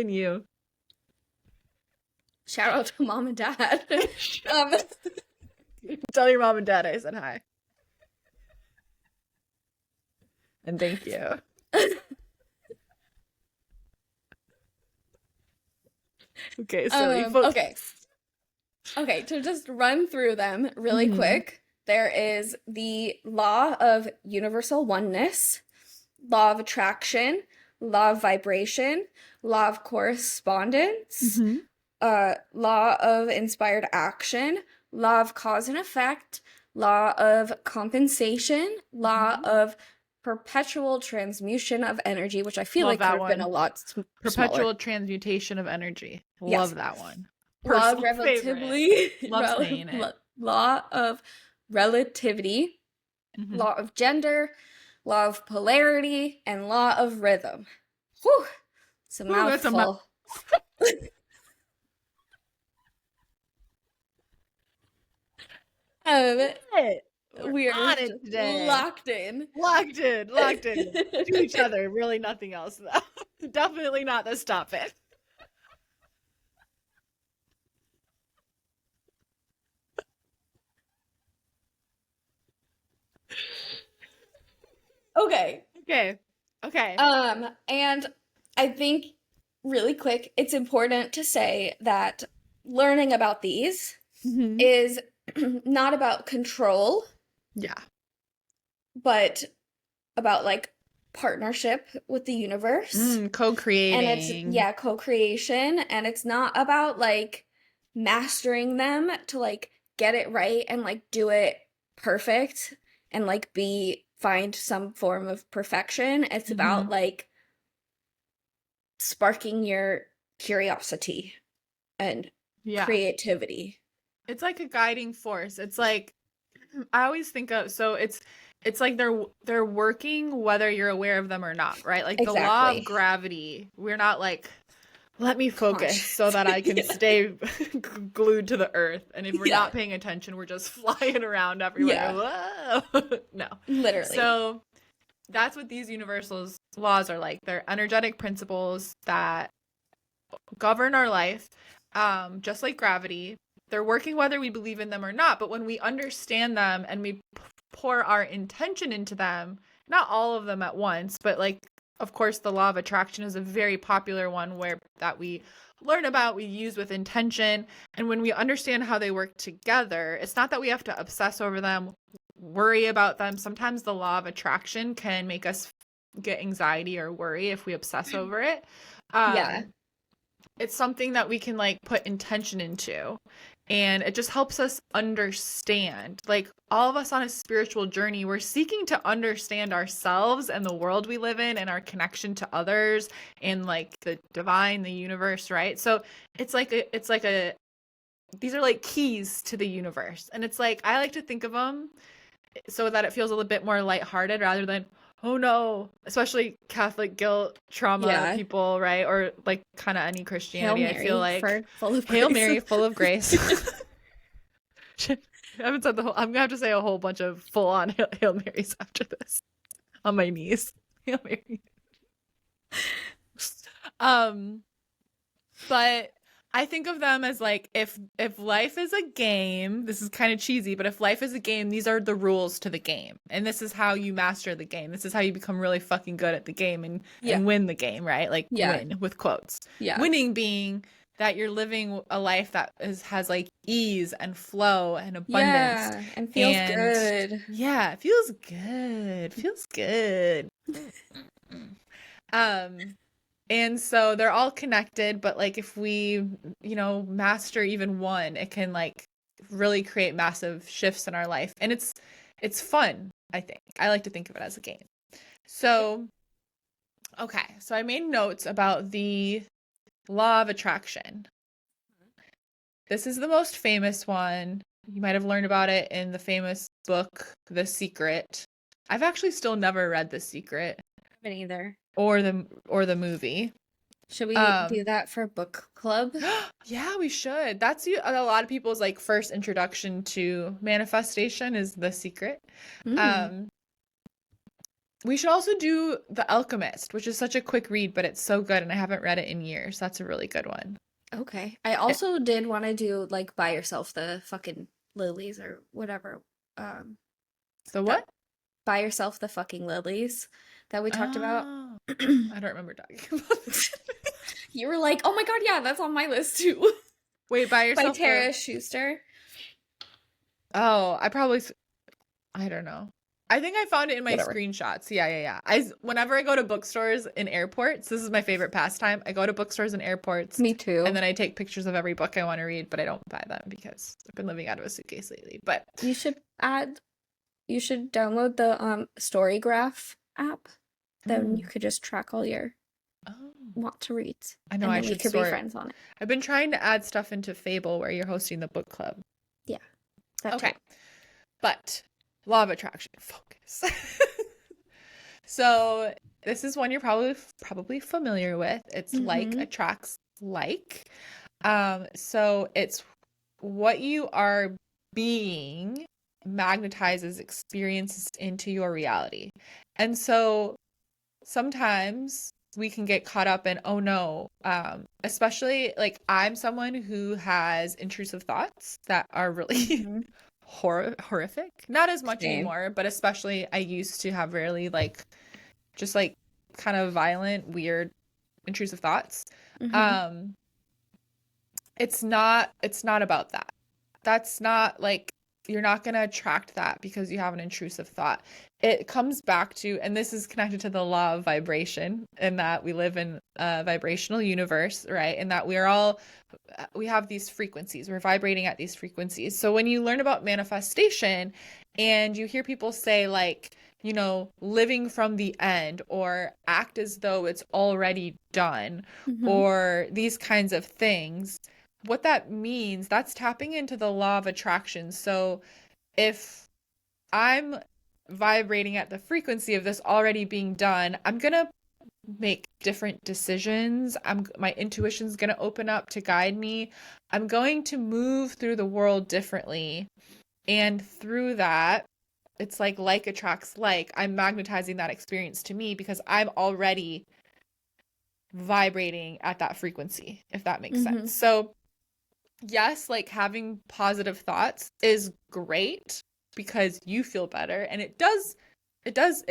you. Shout out to mom and dad. Tell your mom and dad I said hi. And thank you. Okay, silly folks. Okay, to just run through them really Mhm. quick, there is the law of universal oneness, law of attraction, law of vibration, law of correspondence, Mhm. law of inspired action, law of cause and effect, law of compensation, law of perpetual transmutation of energy, which I feel Love like that could have been a one. lot Perpetual smaller. transmutation of energy. Yes. Love that one. Law of Personal relativity. Love saying it. Law of relativity, Mhm. law of gender, law of polarity, and law of rhythm. Whew. It's a Ooh, that's a mouthful. We are on it today. locked in. Locked in to each other. Really nothing else though. Definitely not the stop it. Okay. Okay. And I think really quick, it's important to say that learning about these Mhm. is not about control, Yeah. but about like partnership with the universe. Co-creating. And it's co-creation, and it's not about like mastering them to like get it right and like do it perfect and like find some form of perfection. It's about like sparking your curiosity and creativity. It's like a guiding force. It's like I always think of it's like they're working whether you're aware of them or not, right? Like the law of gravity. We're not like, let me focus so that I can stay glued to the earth. And if we're not paying attention, we're just flying around everywhere. Whoa. No. Literally. So that's what these universal laws are like. They're energetic principles that govern our life, just like gravity. They're working whether we believe in them or not. But when we understand them and we pour our intention into them, not all of them at once, but like, of course, the law of attraction is a very popular one that we learn about, we use with intention. And when we understand how they work together, it's not that we have to obsess over them, worry about them. Sometimes the law of attraction can make us get anxiety or worry if we obsess over it. It's something that we can like put intention into, and it just helps us understand. Like all of us on a spiritual journey, we're seeking to understand ourselves and the world we live in and our connection to others and like the divine, the universe, right? So it's like these are like keys to the universe. And it's like I like to think of them so that it feels a little bit more lighthearted rather than, Oh no, especially Catholic guilt, trauma Yeah. people, right? Or like kind of any Hail Christianity. I feel Mary like for full of Hail grace. Mary, full of grace. Shit, I haven't said the whole. I'm gonna have to say a whole bunch of full on Hail Marys after this on my knees. Hail Mary. Um, but I think of them as like if life is a game, this is kind of cheesy, but if life is a game, these are the rules to the game. And this is how you master the game. This is how you become really fucking good at the game Yeah. and win the game, right? Like Yeah. win with quotes. Yeah. Winning being that you're living a life that has like ease and flow and abundance. Yeah. And feels And good. yeah, it feels good. Feels good. Um and so they're all connected, but like if we, master even one, it can like really create massive shifts in our life. And it's fun, I think. I like to think of it as a game. So, okay. So I made notes about the law of attraction. This is the most famous one. You might have learned about it in the famous book, The Secret. I've actually still never read The Secret Haven't either. or the movie. Should we Um do that for book club? Yeah, we should. That's a lot of people's like first introduction to manifestation is The Secret. Mm, Um, we should also do The Alchemist, which is such a quick read, but it's so good, and I haven't read it in years. That's a really good one. okay. I It, also did want to do like buy yourself the fucking lilies or whatever. Um, the that what? buy yourself the fucking lilies that we talked about. Oh, I don't remember talking about this. You were like, "Oh my God, yeah, that's on my list too." Wait, by By yourself Tara Schuster. Oh, I don't know. I think I found it in my Whatever. screenshots. Yeah, yeah, yeah. Whenever I go to bookstores in airports, this is my favorite pastime. I go to bookstores and airports, Me and too. then I take pictures of every book I want to read, but I don't buy them because I've been living out of a suitcase lately. But You should add, you should download the Storygraph app. Then you mm, could just track all your oh, want to reads. I know And I then we should could be sort. friends on it. I've been trying to add stuff into Fable where you're hosting the book club. Yeah, that too. Okay, but law of attraction, focus. So this is one you're probably familiar with. It's like Mm-hmm. attracts like. So it's what you are being magnetizes experiences into your reality. And so sometimes we can get caught up in, oh no, especially like I'm someone who has intrusive thoughts that are really Mm-hmm. horrific. Not as much Same. anymore, but especially I used to have really like just like kind of violent, weird, intrusive thoughts. Mm-hmm. Um, it's not about that. That's not like you're not going to attract that because you have an intrusive thought. It comes back to, and this is connected to the law of vibration, in that we live in a vibrational universe, right? And that we have these frequencies. We're vibrating at these frequencies. So when you learn about manifestation and you hear people say like, living from the end or act as though it's already done Mm-hmm. or these kinds of things, what that means, that's tapping into the law of attraction. So if I'm vibrating at the frequency of this already being done, I'm gonna make different decisions. My intuition's going to open up to guide me. I'm going to move through the world differently. And through that, it's like attracts like. I'm magnetizing that experience to me because I'm already vibrating at that frequency, if that makes Mm-hmm. sense. So, yes, like having positive thoughts is great because you feel better and it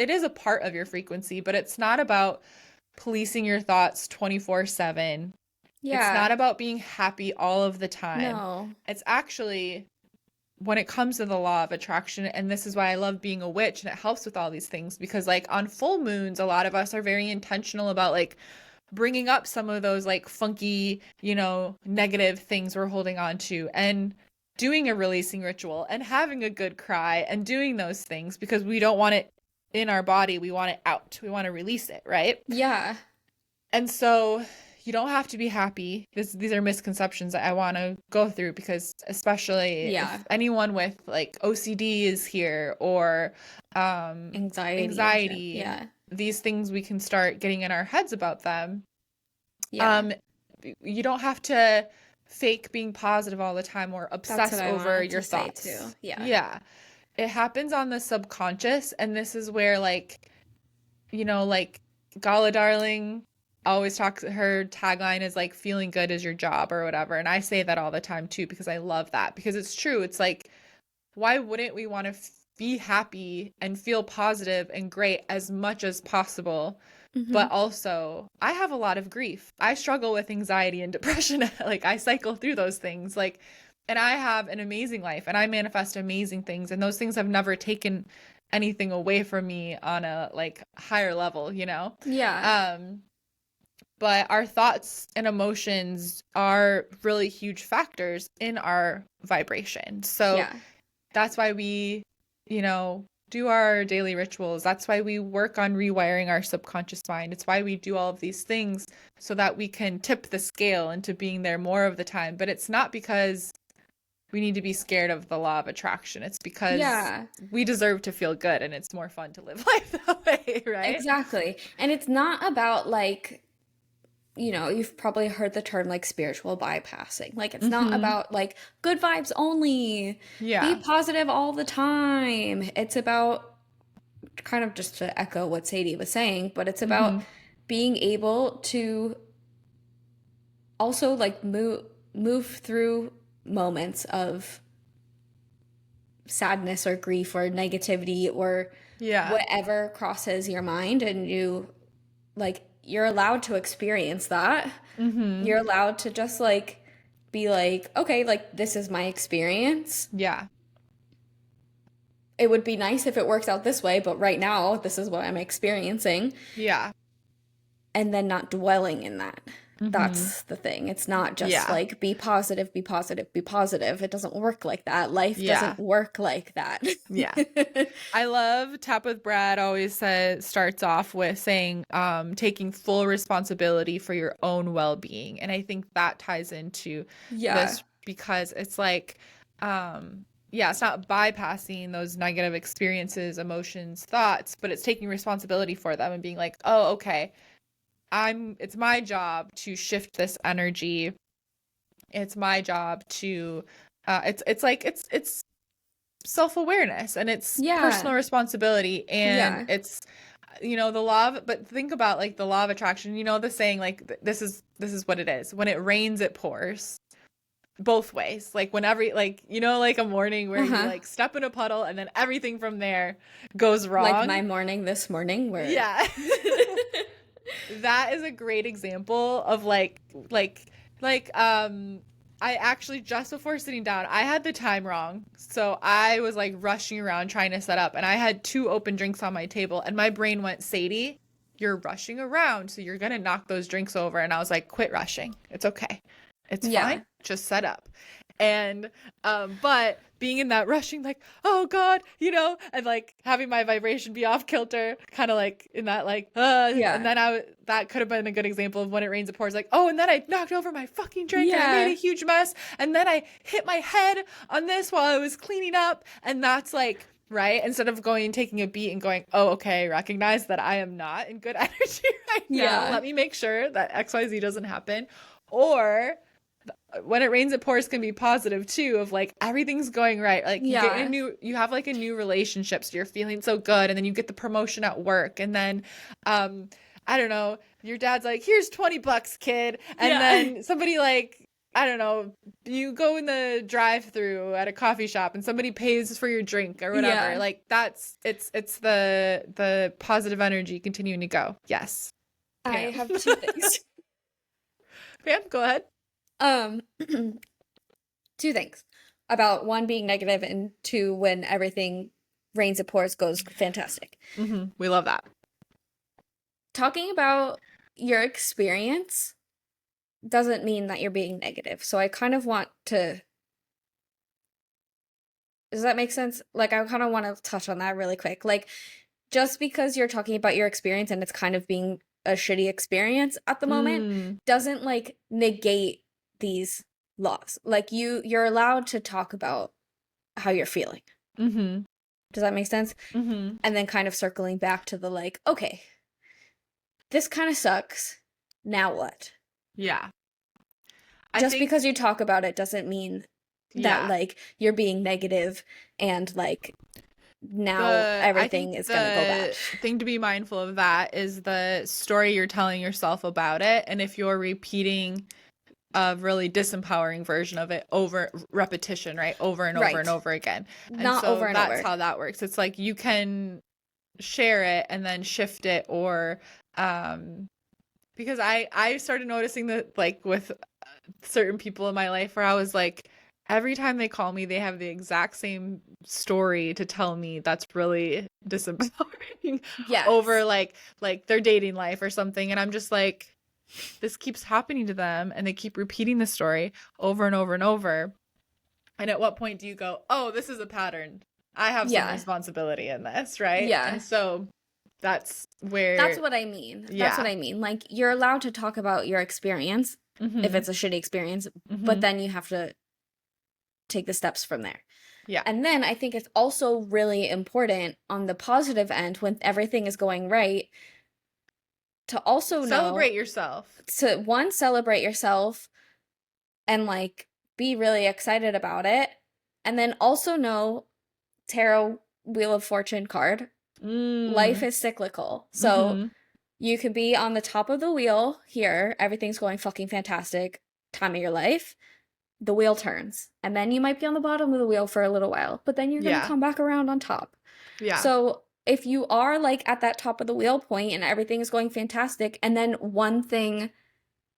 is a part of your frequency, but it's not about policing your thoughts 24/7. It's Yeah. not about being happy all of the time. No. It's actually when it comes to the law of attraction, and this is why I love being a witch and it helps with all these things because like on full moons, a lot of us are very intentional about like bringing up some of those like funky, negative things we're holding on to and doing a releasing ritual and having a good cry and doing those things because we don't want it in our body. We want it out. We want to release it, right? Yeah. And so you don't have to be happy. These are misconceptions that I want to go through, because especially Yeah. if anyone with like OCD is here, or Anxiety and shit. anxiety, Yeah. these things we can start getting in our heads about them. Yeah. Um, you don't have to fake being positive all the time or That's what obsess I over wanted your to say too. thoughts. Yeah. Yeah. It happens on the subconscious, and this is where, like, like Gala Darling always talks, her tagline is like feeling good is your job or whatever. And I say that all the time too, because I love that, because it's true. It's like, why wouldn't we want to be happy and feel positive and great as much as possible? Mm-hmm. But also, I have a lot of grief. I struggle with anxiety and depression. Like, I cycle through those things. Like, and I have an amazing life, and I manifest amazing things. And those things have never taken anything away from me on a like higher level, you know? Yeah. Um, but our thoughts and emotions are really huge factors in our vibration. So Yeah. that's why we, do our daily rituals. That's why we work on rewiring our subconscious mind. It's why we do all of these things, so that we can tip the scale into being there more of the time. But it's not because we need to be scared of the law of attraction. It's because Yeah. we deserve to feel good, and it's more fun to live life that way, right? Exactly. And it's not about like, you've probably heard the term like spiritual bypassing. Like, it's not Mm-hmm. about like good vibes only, be Yeah. positive all the time. It's about, kind of just to echo what Sadie was saying, but it's about Mm-hmm. being able to also like move through moments of sadness or grief or negativity or Yeah. whatever crosses your mind, and you're allowed to experience that. Mm-hmm. You're allowed to just like be like, okay, like this is my experience. Yeah. It would be nice if it works out this way, but right now this is what I'm experiencing, Yeah. and then not dwelling in that. Mm-hmm. That's the thing. It's not just Yeah. like be positive, be positive, be positive. It doesn't work like that. Life Yeah. doesn't work like that. Yeah. I love Tap with Brad always says, starts off with saying, taking full responsibility for your own well-being. And I think that ties into Yeah. this, because it's like, yeah, it's not bypassing those negative experiences, emotions, thoughts, but it's taking responsibility for them and being like, oh, okay, it's my job to shift this energy. It's my job to, it's like, it's self-awareness, and it's Yeah. personal responsibility, and Yeah. it's, the law of, but think about like the law of attraction, the saying, like, this is what it is: when it rains it pours, both ways. Like, whenever, like, like a morning where you Uh-huh. like step in a puddle, and then everything from there goes Like my wrong. morning this morning where Yeah. That is a great example of like I actually, just before sitting down, I had the time wrong. So I was like rushing around trying to set up, and I had two open drinks on my table, and my brain went, Sadie, you're rushing around, so you're gonna knock those drinks over. And I was like, quit rushing. It's okay. It's fine. yeah. Just set up. And but being in that rushing, like, oh God, and like having my vibration be off kilter, kind of like in that, like, and Yeah. then that could have been a good example of when it rains it pours, like, oh, and then I knocked over my fucking drink, and I made a Yeah. huge mess, and then I hit my head on this while I was cleaning up. And that's like, right, instead of going and taking a beat and going, oh, okay, recognize that I am not in good energy right now, Yeah. let me make sure that XYZ doesn't happen. Or when it rains it pours can be positive too, of like everything's going right, like Yeah. you have like a new relationship, so you're feeling so good, and then you get the promotion at work, and then I don't know, your dad's like, here's $20, kid, and Yeah. then somebody, like, I don't know, you go in the drive-through at a coffee shop and somebody pays for your drink or whatever, Yeah. like it's the positive energy continuing to go. Yes. I Pam. have two things. Pam, go ahead. Um, two things about one being negative and two when everything rains and pours goes fantastic. We love that. Talking about your experience doesn't mean that you're being negative. So I kind of want to. Does that make sense? Like, I kind of want to touch on that really quick. Like, just because you're talking about your experience and it's kind of being a shitty experience at the moment Mm. doesn't like negate these laws. Like you're allowed to talk about how you're feeling. Mm-hmm. Does that make sense? Mm-hmm. And then kind of circling back to the like, okay, this kind of sucks. Now what? Yeah. I Just think, because you talk about it doesn't mean that yeah. like you're being negative and like now I think everything is gonna go bad. the thing to be mindful of that is the story you're telling yourself about it. And if you're repeating a really disempowering version of it over repetition, right? Over and over and Right. over again. And Not so over and that's over. how that works. It's like you can share it and then shift it, or because I started noticing that, like, with certain people in my life, where I was like, every time they call me, they have the exact same story to tell me that's really disempowering over Yes. like their dating life or something. And I'm just like, this keeps happening to them and they keep repeating the story over and over and over. And at what point do you go, oh, this is a pattern? I have some Yeah. responsibility in this, right? And Yeah. so that's That's where, what I mean. That's what yeah. I mean. Like you're allowed to talk about your experience if Mm-hmm. it's a shitty experience, but Mm-hmm. then you have to take the steps from there. Yeah. And then I think it's also really important on the positive end when everything is going right to also know Celebrate yourself. to one, celebrate yourself and like be really excited about it. And then also know tarot Wheel of Fortune card. Life Mm. is cyclical. So Mm-hmm. you could be on the top of the wheel here, everything's going fucking fantastic, time of your life. The wheel turns. And then you might be on the bottom of the wheel for a little while, but then you're going to Yeah. come back around on top. Yeah. So if you are like at that top of the wheel point and everything is going fantastic, and then one thing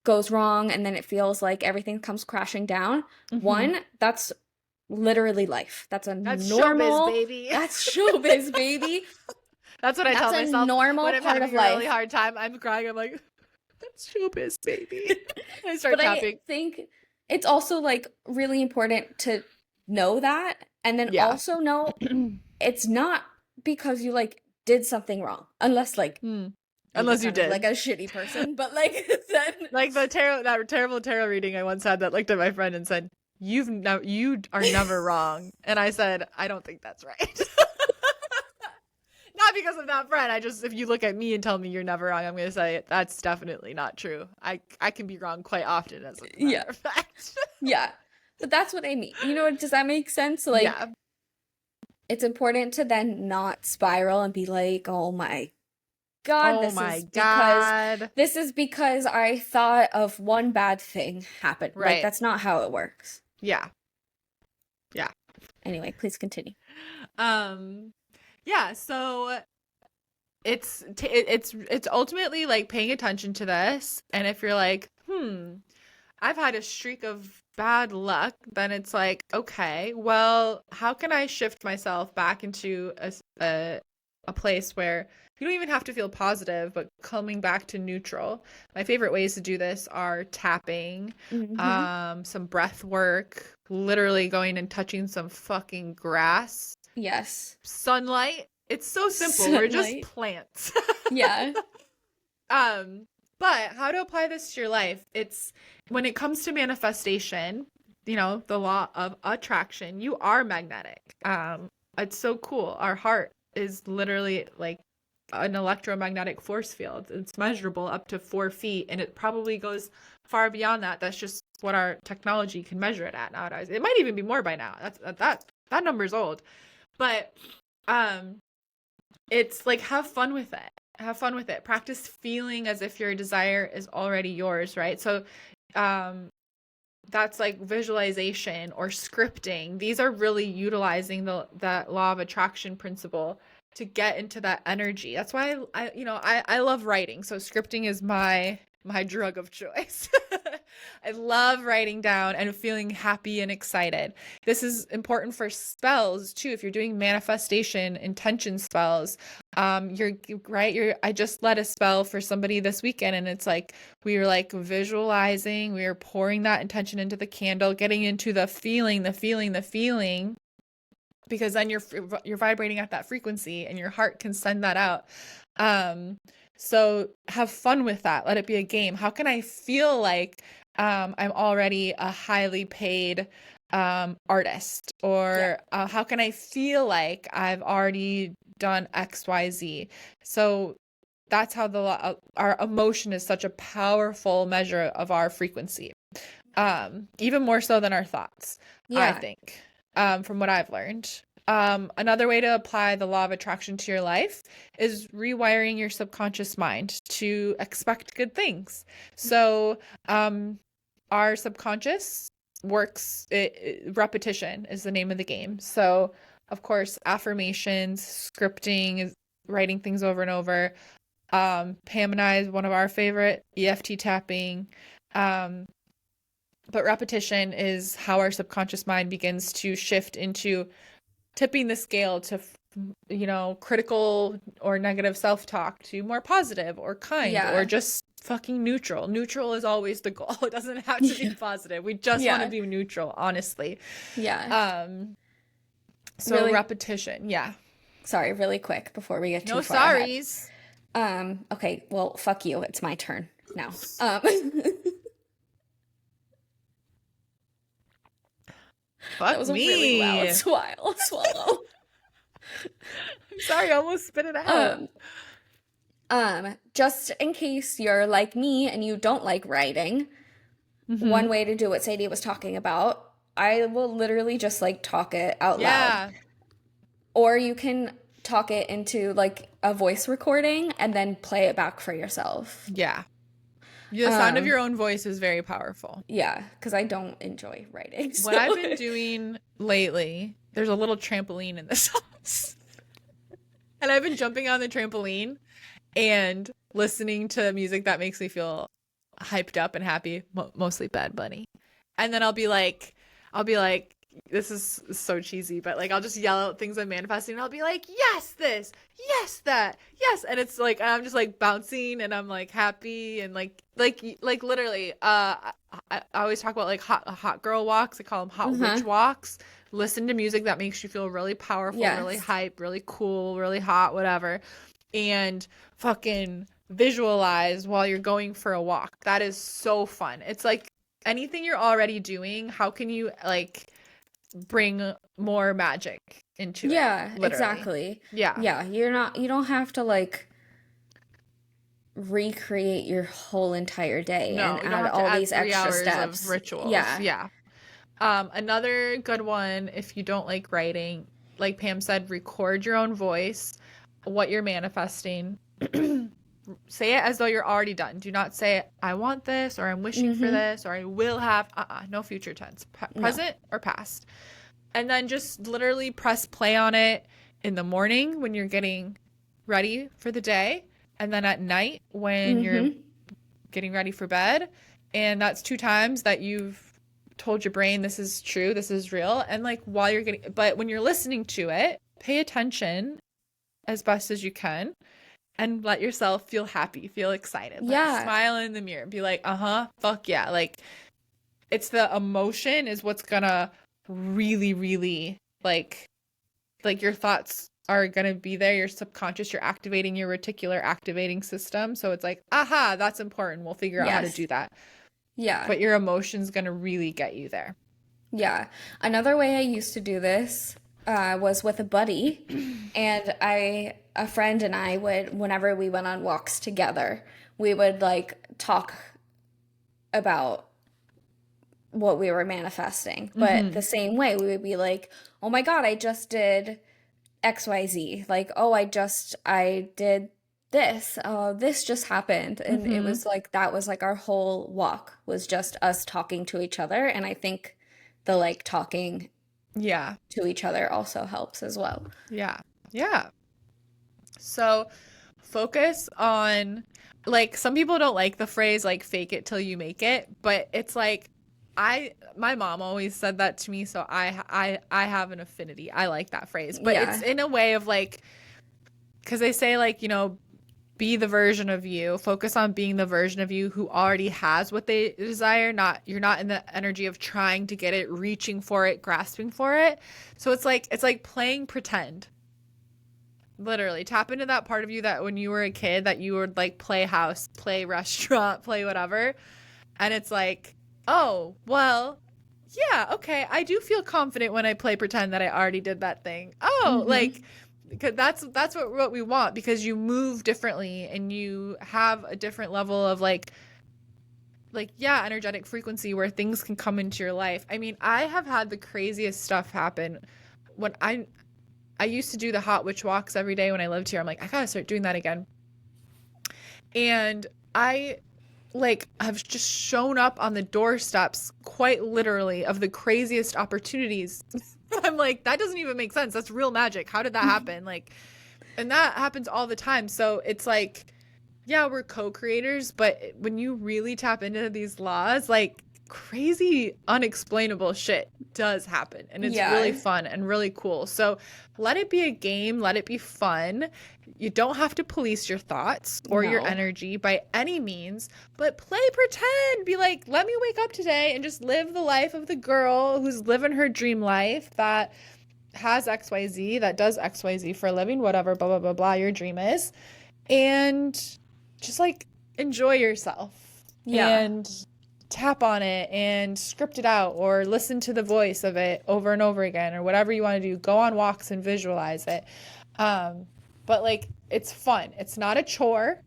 goes wrong and then it feels like everything comes crashing down, Mm-hmm. one, that's literally life. That's a That's showbiz, normal, baby. that's showbiz, baby. That's what I That's tell a myself normal when I'm part of having a really life. hard time. I'm crying. I'm like, that's showbiz, baby. I start But I tapping. think it's also like really important to know that and then Yeah. also know it's not because you like did something wrong. Unless like Hmm. you were Unless you kind of like did. a shitty person, but like then Like that terrible tarot reading I once had that looked at my friend and said, you are never wrong. And I said, I don't think that's right. Not because of that friend. I just, if you look at me and tell me you're never wrong, I'm going to say that's definitely not true. I can be wrong quite often, as a matter yeah. of fact. Yeah. But that's what I mean. You know, does that make sense? Like Yeah. it's important to then not spiral and be like, "Oh my God, Oh my because God. this is because I thought of one bad thing happened." Like Right. that's not how it works. Yeah. Yeah. Anyway, please continue. Um, yeah, so it's ultimately like paying attention to this, and if you're like, I've had a streak of bad luck, then it's like, okay, well, how can I shift myself back into a place where you don't even have to feel positive, but coming back to neutral. My favorite ways to do this are tapping, Mm-hmm. some breath work, literally going and touching some fucking grass, Yes. sunlight. It's so simple. We're just Sunlight. plants. Yeah. Um, but how to apply this to your life? It's when it comes to manifestation, the law of attraction, you are magnetic. It's so cool. Our heart is literally like an electromagnetic force field. It's measurable up to 4 feet, and it probably goes far beyond that. That's just what our technology can measure it at nowadays. It might even be more by now. That number's old. But it's like, have fun with it. Have fun with it. Practice feeling as if your desire is already yours, right? So that's like visualization or scripting. These are really utilizing that law of attraction principle to get into that energy. That's why I love writing. So scripting is my drug of choice. I love writing down and feeling happy and excited. This is important for spells too. If you're doing manifestation intention spells, you're right. I just led a spell for somebody this weekend, and it's like we were like visualizing, we were pouring that intention into the candle, getting into the feeling, because then you're vibrating at that frequency and your heart can send that out. So have fun with that. Let it be a game. How can I feel like I'm already a highly paid artist? Yeah. Or how can I feel like I've already done XYZ? So that's how our emotion is such a powerful measure of our frequency. Even more so than our thoughts, I Yeah. think, from what I've learned. Another way to apply the law of attraction to your life is rewiring your subconscious mind to expect good things. So, our subconscious works, repetition is the name of the game. So, of course, affirmations, scripting, writing things over and over. Pam and I is one of our favorite, EFT tapping. Um, but repetition is how our subconscious mind begins to shift into tipping the scale to, critical or negative self-talk to more positive or kind or Yeah. just fucking neutral. Neutral is always the goal. It doesn't have to be Yeah. positive. We just want to Yeah. be neutral, honestly. Yeah. Um, so Really, repetition, yeah. sorry, really quick before we get too No far ahead. sorries. Okay, well, fuck you. It's my turn now. That Fuck was a really me. loud swallow. I'm sorry, I almost spit it out. Um, just in case you're like me and you don't like writing, one Mm-hmm. way to do what Sadie was talking about, I will literally just like talk it out loud. Yeah. Or you can talk it into like a voice recording and then play it back for yourself. Yeah. The sound of your own voice is very powerful. Yeah, because I don't enjoy writing. What So. I've been doing lately, there's a little trampoline in this house. And I've been jumping on the trampoline and listening to music that makes me feel hyped up and happy, mostly Bad Bunny. And then I'll be like, this is so cheesy, but like I'll just yell out things I'm manifesting and I'll be like, yes, this, yes, that, yes. And it's like I'm just like bouncing and I'm like happy and like literally, I always talk about like hot girl walks. I call them hot Uh-huh. witch walks. Listen to music that makes you feel really powerful, really Yes. hype, really cool, really hot, whatever. And fucking visualize while you're going for a walk. That is so fun. It's like anything you're already doing, how can you like bring more magic into it? Yeah, Literally. exactly. Yeah. Yeah, you don't have to like recreate your whole entire day No, and you don't add have to all add these 3 extra hours steps. of rituals. Yeah. Yeah. Another good one, if you don't like writing, like Pam said, record your own voice, what you're manifesting. Say it as though you're already done. Do not say, I want this, or I'm wishing for Mm-hmm. this, or I will have. No future tense. No. Present or past. And then just literally press play on it in the morning when you're getting ready for the day, and then at night when you're Mm-hmm. getting ready for bed. And that's 2 times that you've told your brain this is true, this is real. And like while you're getting, but when you're listening to it, pay attention as best as you can and let yourself feel happy, feel excited. Like Yeah. smile in the mirror, be like, fuck yeah. Like it's the emotion is what's gonna really, really like your thoughts are gonna be there, your subconscious, you're activating your reticular activating system. So it's like, that's important. We'll figure out how to Yes. do that. Yeah. But your emotion's gonna really get you there. Yeah. Another way I used to do this was with a buddy, and a friend and I would, whenever we went on walks together, we would like talk about what we were manifesting. But the same way, we would be like, oh my God, I just did XYZ. Like, oh, I did this. Oh, this just happened. And it was like, that was like our whole walk was just us talking to each other. And I think the like talking Yeah. to each other also helps as well. Yeah. Yeah. So focus on like some people don't like the phrase like fake it till you make it, but it's like my mom always said that to me, so I have an affinity. I like that phrase. But Yeah. it's in a way of like, because they say like, be the version of you. Focus on being the version of you who already has what they desire. Not you're not in the energy of trying to get it, reaching for it, grasping for it. So it's like playing pretend. Literally, tap into that part of you that when you were a kid that you would like play house, play restaurant, play whatever. And it's like, "Oh, well, yeah, okay. I do feel confident when I play pretend that I already did that thing." Oh, Mm-hmm. like because that's what we want because you move differently and you have a different level of like yeah, energetic frequency where things can come into your life. I mean, I have had the craziest stuff happen when I used to do the hot witch walks every day when I lived here. I'm like, I gotta start doing that again. And I like have just shown up on the doorsteps quite literally of the craziest opportunities. I'm like, that doesn't even make sense. That's real magic. How did that happen? Like, and that happens all the time. So it's like, yeah, we're co-creators, but when you really tap into these laws, like crazy, unexplainable shit does happen. And it's really Yeah. fun and really cool. So let it be a game, let it be fun. You don't have to police your thoughts or your No. energy by any means, but play pretend. Be like, let me wake up today and just live the life of the girl who's living her dream life that has XYZ, that does XYZ for a living, whatever, blah, blah, blah, blah, your dream is. And just like enjoy yourself Yeah. and tap on it and script it out or listen to the voice of it over and over again or whatever you want to do. Go on walks and visualize it. Um, but like it's fun. It's not a chore.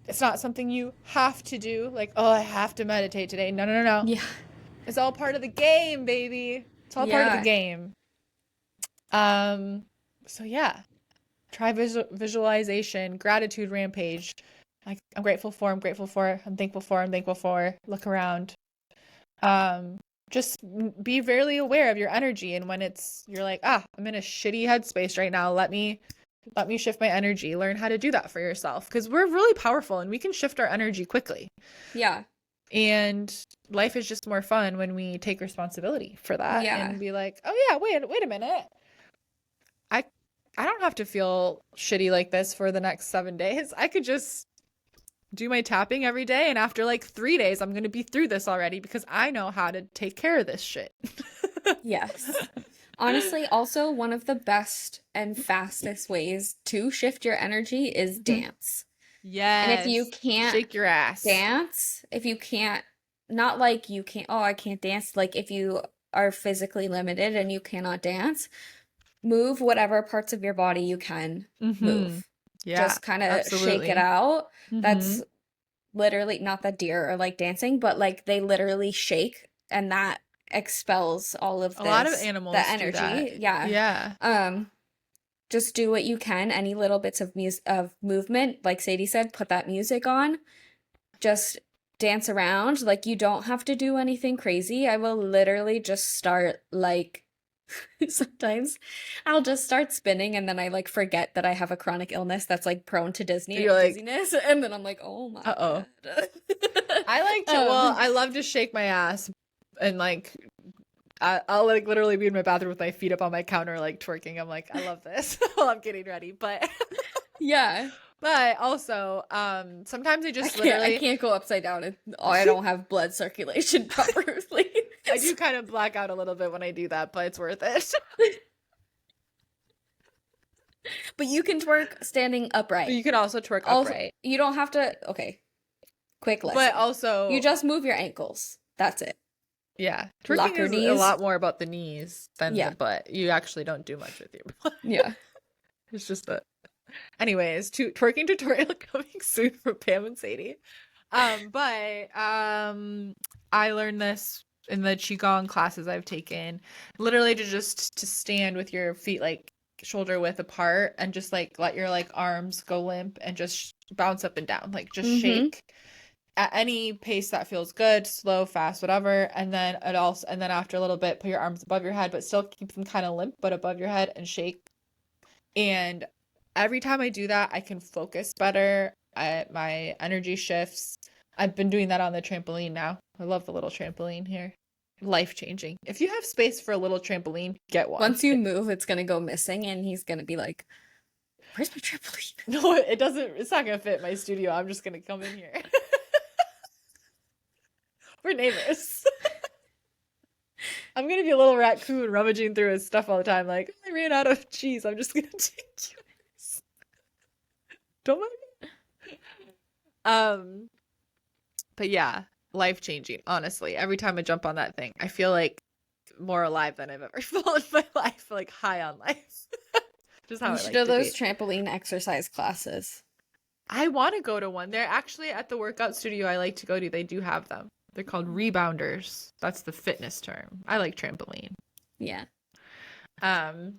It's not something you have to do. Like, oh, I have to meditate today. No, no, no, no. Yeah. It's all part of the game, baby. It's all part of the Yeah. game. Um, so yeah, try visualization, gratitude rampage. Like I'm grateful for, I'm grateful for, I'm thankful for, I'm thankful for. Look around. Just be very aware of your energy and when it's you're like, ah, I'm in a shitty headspace right now. Let me shift my energy. Learn how to do that for yourself because we're really powerful and we can shift our energy quickly. Yeah. And life is just more fun when we take responsibility for that Yeah. and be like, oh yeah, wait a minute. I I don't have to feel shitty like this for the next 7 days. I could just do my tapping every day, and after like 3 days, I'm gonna be through this already because I know how to take care of this shit. Yes. Honestly, also one of the best and fastest ways to shift your energy is dance. And if you Yes. can't Shake your ass. dance, if you can't, not like you can't, oh, I can't dance, like if you are physically limited and you cannot dance, move whatever parts of your body you can Mm-hmm. move. Yeah, Just kind of shake it absolutely. out. Mm-hmm. That's literally not that deer are like dancing, but like they literally shake and that expels all of A lot of the animals do that. energy. Yeah. Yeah. Um, just do what you can. Any little bits of movement, like Sadie said, put that music on. Just dance around. Like you don't have to do anything crazy. I will literally just start like sometimes I'll just start spinning and then I like forget that I have a chronic illness that's like prone to You're like, dizziness and then I'm like, "Oh my uh-oh. God." I like to, well, Um, I love to shake my ass and like I'll like literally be in my bathroom with my feet up on my counter, like twerking. I'm like, I love this while I'm getting ready. yeah. But also, sometimes I I just can't I literally, can't go upside down and oh, I don't have blood circulation properly. I do kind of black out a little bit when I do that, but it's worth it. But you can twerk standing upright. You can also twerk Also, upright, you don't have to, okay, quick but lesson. You also, just move your ankles. That's it. yeah, twerking Lock your is a knees. lot more about the knees than the Yeah. butt. You actually don't do much with your butt. Yeah. It's just that. Anyways, twerking tutorial coming soon from Pam and Sadie. But I learned this in the qigong classes I've taken. Literally to stand with your feet like shoulder width apart and just like let your like arms go limp and just bounce up and down. Like just Mm-hmm. shake at any pace that feels good, slow, fast, whatever. And then after a little bit, put your arms above your head, but still keep them kind of limp, but above your head and shake. And every time I do that, I can focus better. My energy shifts. I've been doing that on the trampoline now. I love the little trampoline here. Life changing. If you have space for a little trampoline, get one. Once you move, it's gonna go missing and he's gonna be like, Where's my trampoline? No, it doesn't. It's not gonna fit my studio. I'm just gonna come in here. We're neighbors. I'm gonna be a little raccoon rummaging through his stuff all the time. Like, I ran out of cheese. I'm just gonna take yours. Don't mind me. But yeah, life changing. Honestly, every time I jump on that thing, I feel like more alive than I've ever felt in my life. Like high on life. Just how You I should like do to those be. trampoline exercise classes. I want to go to one. They're actually at the workout studio I like to go to. They do have them. They're called rebounders. That's the fitness term. I like trampoline. Yeah. Um,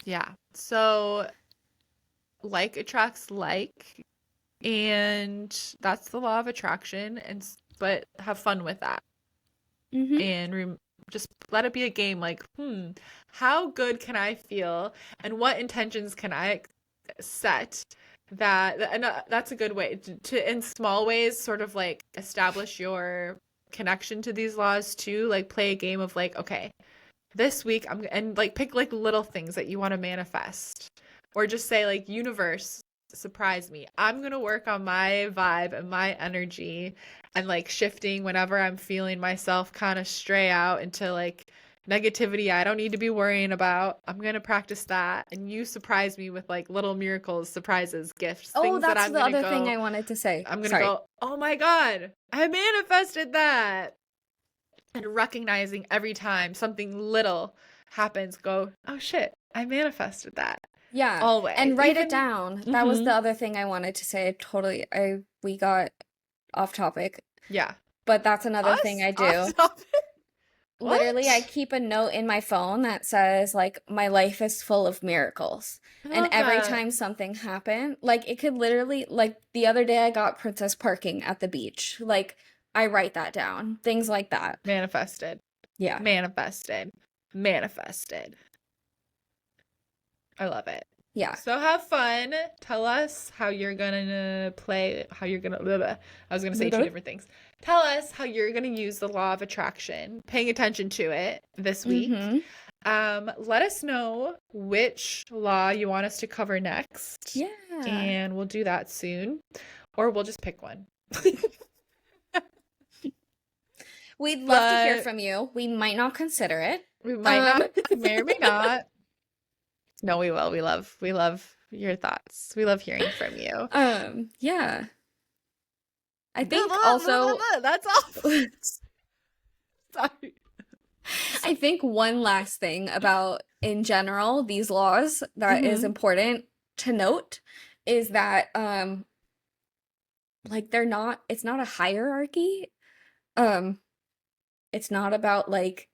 yeah. So like attracts like, and that's the law of attraction. But have fun with that, Mm-hmm. and just let it be a game. Like, how good can I feel, and what intentions can I set that's a good way to in small ways sort of like establish your connection to these laws too, like play a game of like, okay, this week and like pick like little things that you want to manifest, or just say like, universe, surprise me. I'm gonna work on my vibe and my energy and like shifting whenever I'm feeling myself kind of stray out into like negativity I don't need to be worrying about. I'm gonna practice that, and you surprise me with like little miracles, surprises, gifts, Oh, things that that's the other thing I wanted to say. I'm gonna Sorry. go, oh my God, I manifested that. And recognizing every time something little happens, go, oh shit, I manifested that. Yeah. Always. And write Even it down. That was the other thing I wanted to say. We got off topic, yeah. but that's another thing I do. Off topic? Literally, I What? keep a note in my phone that says, like, my life is full of miracles. I And love every that. time something happened, like, it could literally, like, the other day I got princess parking at the beach. Like, I write that down. Things like that. Manifested. Yeah. Manifested. Manifested. I love it. Yeah. So have fun. Tell us how you're gonna play, how you're gonna, blah, blah. I was gonna say two different things. Tell us how you're gonna use the law of attraction, paying attention to it this week. Let us know which law you want us to cover next. Yeah. And we'll do that soon. Or we'll just pick one. We'd love to hear from you. We might not consider it. We might not, may or may not. No, we will. We love your thoughts. We love hearing from you. Yeah. I think also that's all. Sorry. I think one last thing about, in general, these laws that is important to note is that like it's not a hierarchy. It's not about like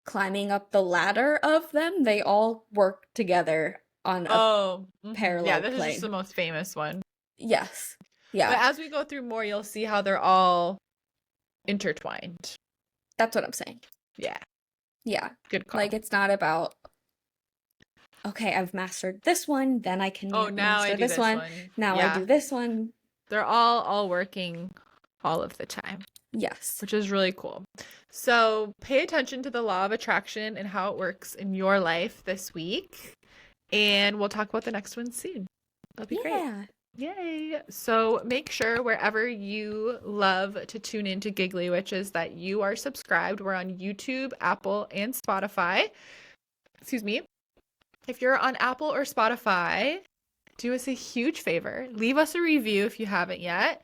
climbing up the ladder of them. They all work together on a parallel yeah, this plane. is just the most famous one. Yes. Yeah. But as we go through more, you'll see how they're all intertwined. That's what I'm saying. Yeah. Yeah. Good call. Like, it's not about, okay, I've mastered this one, then I can now master I do this one. Now I do this one. They're all working all of the time. Yes. Which is really cool. So pay attention to the law of attraction and how it works in your life this week. And we'll talk about the next one soon. That'll be great. Yay. So make sure wherever you love to tune into Giggly Witches that you are subscribed. We're on YouTube, Apple, and Spotify. Excuse me. If you're on Apple or Spotify, do us a huge favor. Leave us a review if you haven't yet.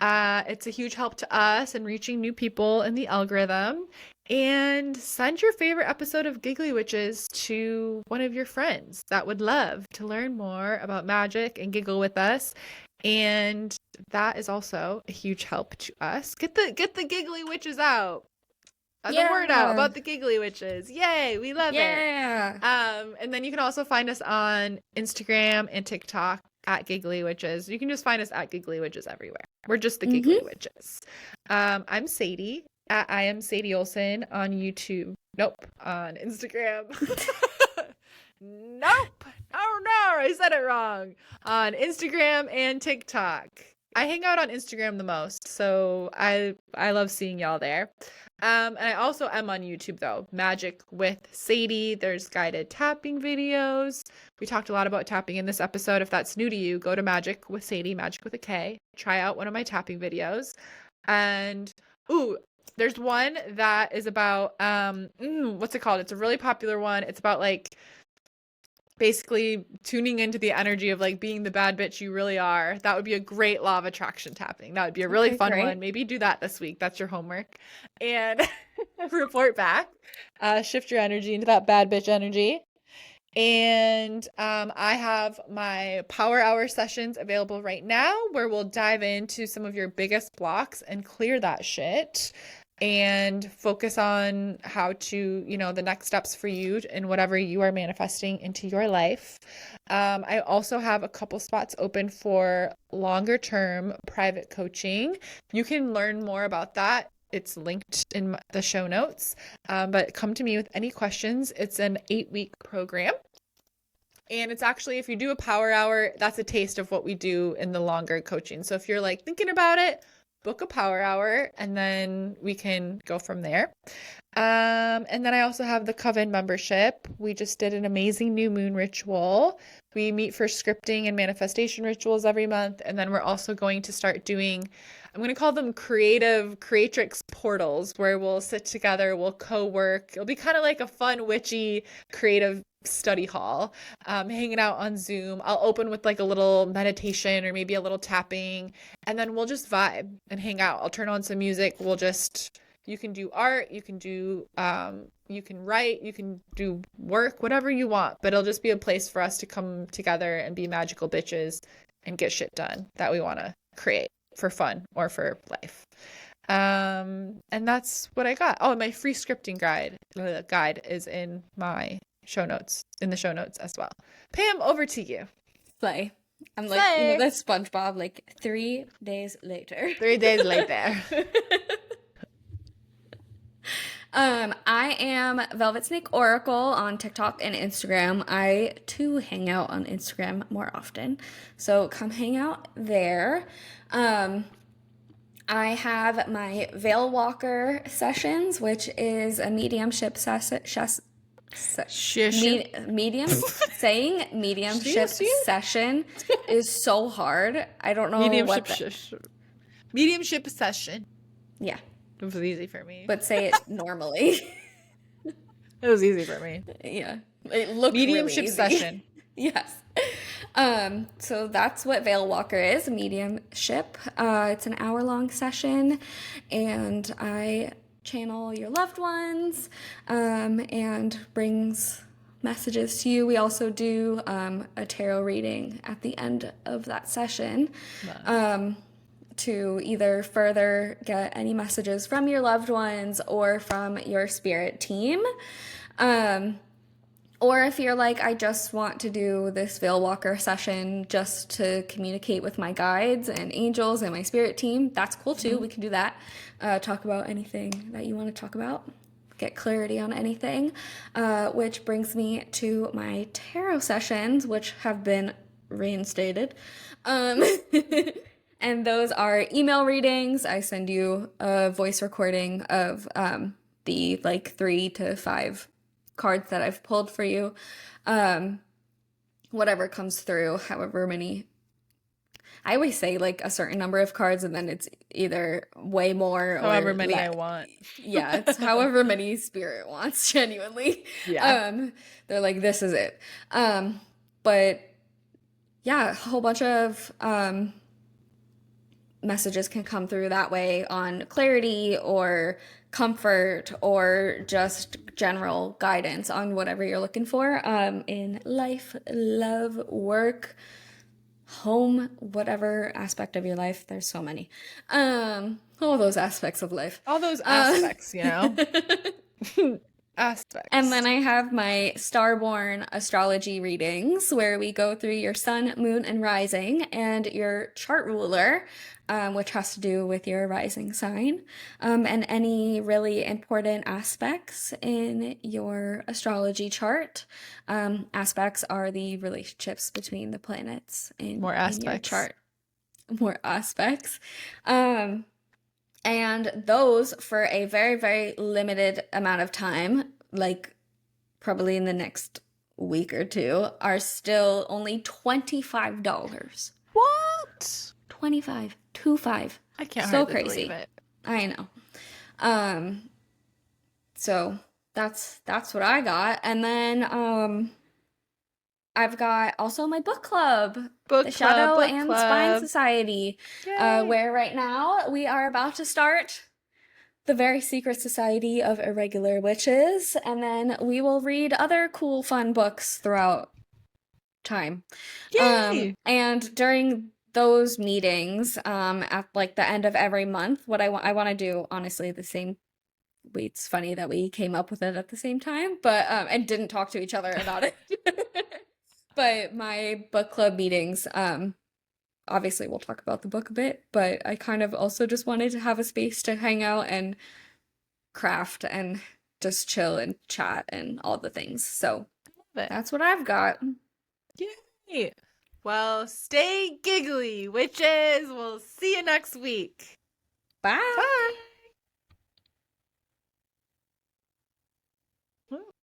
It's a huge help to us in reaching new people in the algorithm. And send your favorite episode of Giggly Witches to one of your friends that would love to learn more about magic and giggle with us. And that is also a huge help to us. Get the Giggly Witches out. The word out about the Giggly Witches. Yay, we love it. And then you can also find us on Instagram and TikTok at Giggly Witches. You can just find us at Giggly Witches everywhere. We're just the Giggly Witches. I'm Sadie. I am Sadie Olson on YouTube. Nope. On Instagram. Nope. Oh no, I said it wrong. On Instagram and TikTok. I hang out on Instagram the most, so I love seeing y'all there. And I also am on YouTube though, Magic with Sadie. There's guided tapping videos. We talked a lot about tapping in this episode. If that's new to you, go to Magic with Sadie, Magic with a K. Try out one of my tapping videos. And ooh, there's one that is about what's it called? It's a really popular one. It's about like basically tuning into the energy of like being the bad bitch you really are. That would be a great law of attraction tapping. That would be a really Okay, fun great. one. Maybe do that this week. That's your homework. And report back. Shift your energy into that bad bitch energy. And I have my power hour sessions available right now where we'll dive into some of your biggest blocks and clear that shit and focus on how to, the next steps for you in whatever you are manifesting into your life. I also have a couple spots open for longer term private coaching. You can learn more about that. It's linked in the show notes. But come to me with any questions. It's an 8-week program. And it's actually, if you do a power hour, that's a taste of what we do in the longer coaching. So if you're like thinking about it, book a power hour and then we can go from there. And then I also have the Coven membership. We just did an amazing new moon ritual. We meet for scripting and manifestation rituals every month. And then we're also going to start doing, I'm going to call them creatrix portals, where we'll sit together, we'll co-work. It'll be kind of like a fun, witchy, creative study hall, hanging out on Zoom. I'll open with like a little meditation or maybe a little tapping, and then we'll just vibe and hang out. I'll turn on some music. You can do art, you can do, you can write, you can do work, whatever you want, but it'll just be a place for us to come together and be magical bitches and get shit done that we want to create for fun or for life. And that's what I got. Oh, and my free scripting guide is in the show notes as well. Pam, over to you. Slay. I'm like, Slay. that SpongeBob, like 3 days later. 3 days later. I am Velvet Snake Oracle on TikTok and Instagram. I too hang out on Instagram more often, so come hang out there. I have my Veil Walker sessions, which is a mediumship mediumship session is so hard. I don't know mediumship session. Yeah. It was easy for me. But say it normally. It was easy for me. Yeah. It looked mediumship really easy. session. Yes. So that's what Veil Walker is, mediumship. It's an hour-long session, and I channel your loved ones, and brings messages to you. We also do a tarot reading at the end of that session. Nice. To either further get any messages from your loved ones or from your spirit team. Or if you're like, I just want to do this Veil Walker session just to communicate with my guides and angels and my spirit team, that's cool too. Mm-hmm. We can do that. Talk about anything that you want to talk about. Get clarity on anything. Which brings me to my tarot sessions, which have been reinstated. And those are email readings. I send you a voice recording of the like 3 to 5 cards that I've pulled for you. Whatever comes through, however many. I always say like a certain number of cards, and then it's either way more or however many I want. Yeah, it's however many spirit wants, genuinely. Yeah. They're like, this is it. But yeah, a whole bunch of messages can come through that way on clarity or comfort or just general guidance on whatever you're looking for in life, love, work, home, whatever aspect of your life. There's so many. All those aspects of life. All those aspects, aspects. And then I have my Starborn astrology readings where we go through your sun, moon, and rising and your chart ruler, which has to do with your rising sign, and any really important aspects in your astrology chart. Aspects are the relationships between the planets in your chart. More aspects. And those, for a very, very limited amount of time, like probably in the next week or two, are still only $25. What? 25, 25. I can't So hardly believe crazy. it. I know. Um, so that's what I got. And then I've got also my book club, the Book club, Shadow book and Spine club. Society, Yay. where right now we are about to start the very secret society of irregular witches, and then we will read other cool, fun books throughout time. Yay. And during those meetings, at like the end of every month, what I want to do, honestly, the same. It's funny that we came up with it at the same time, but and didn't talk to each other about it. But my book club meetings, obviously we'll talk about the book a bit, but I kind of also just wanted to have a space to hang out and craft and just chill and chat and all the things. So Love it. that's what I've got. Yay. Well, stay giggly, witches. We'll see you next week. Bye. Bye.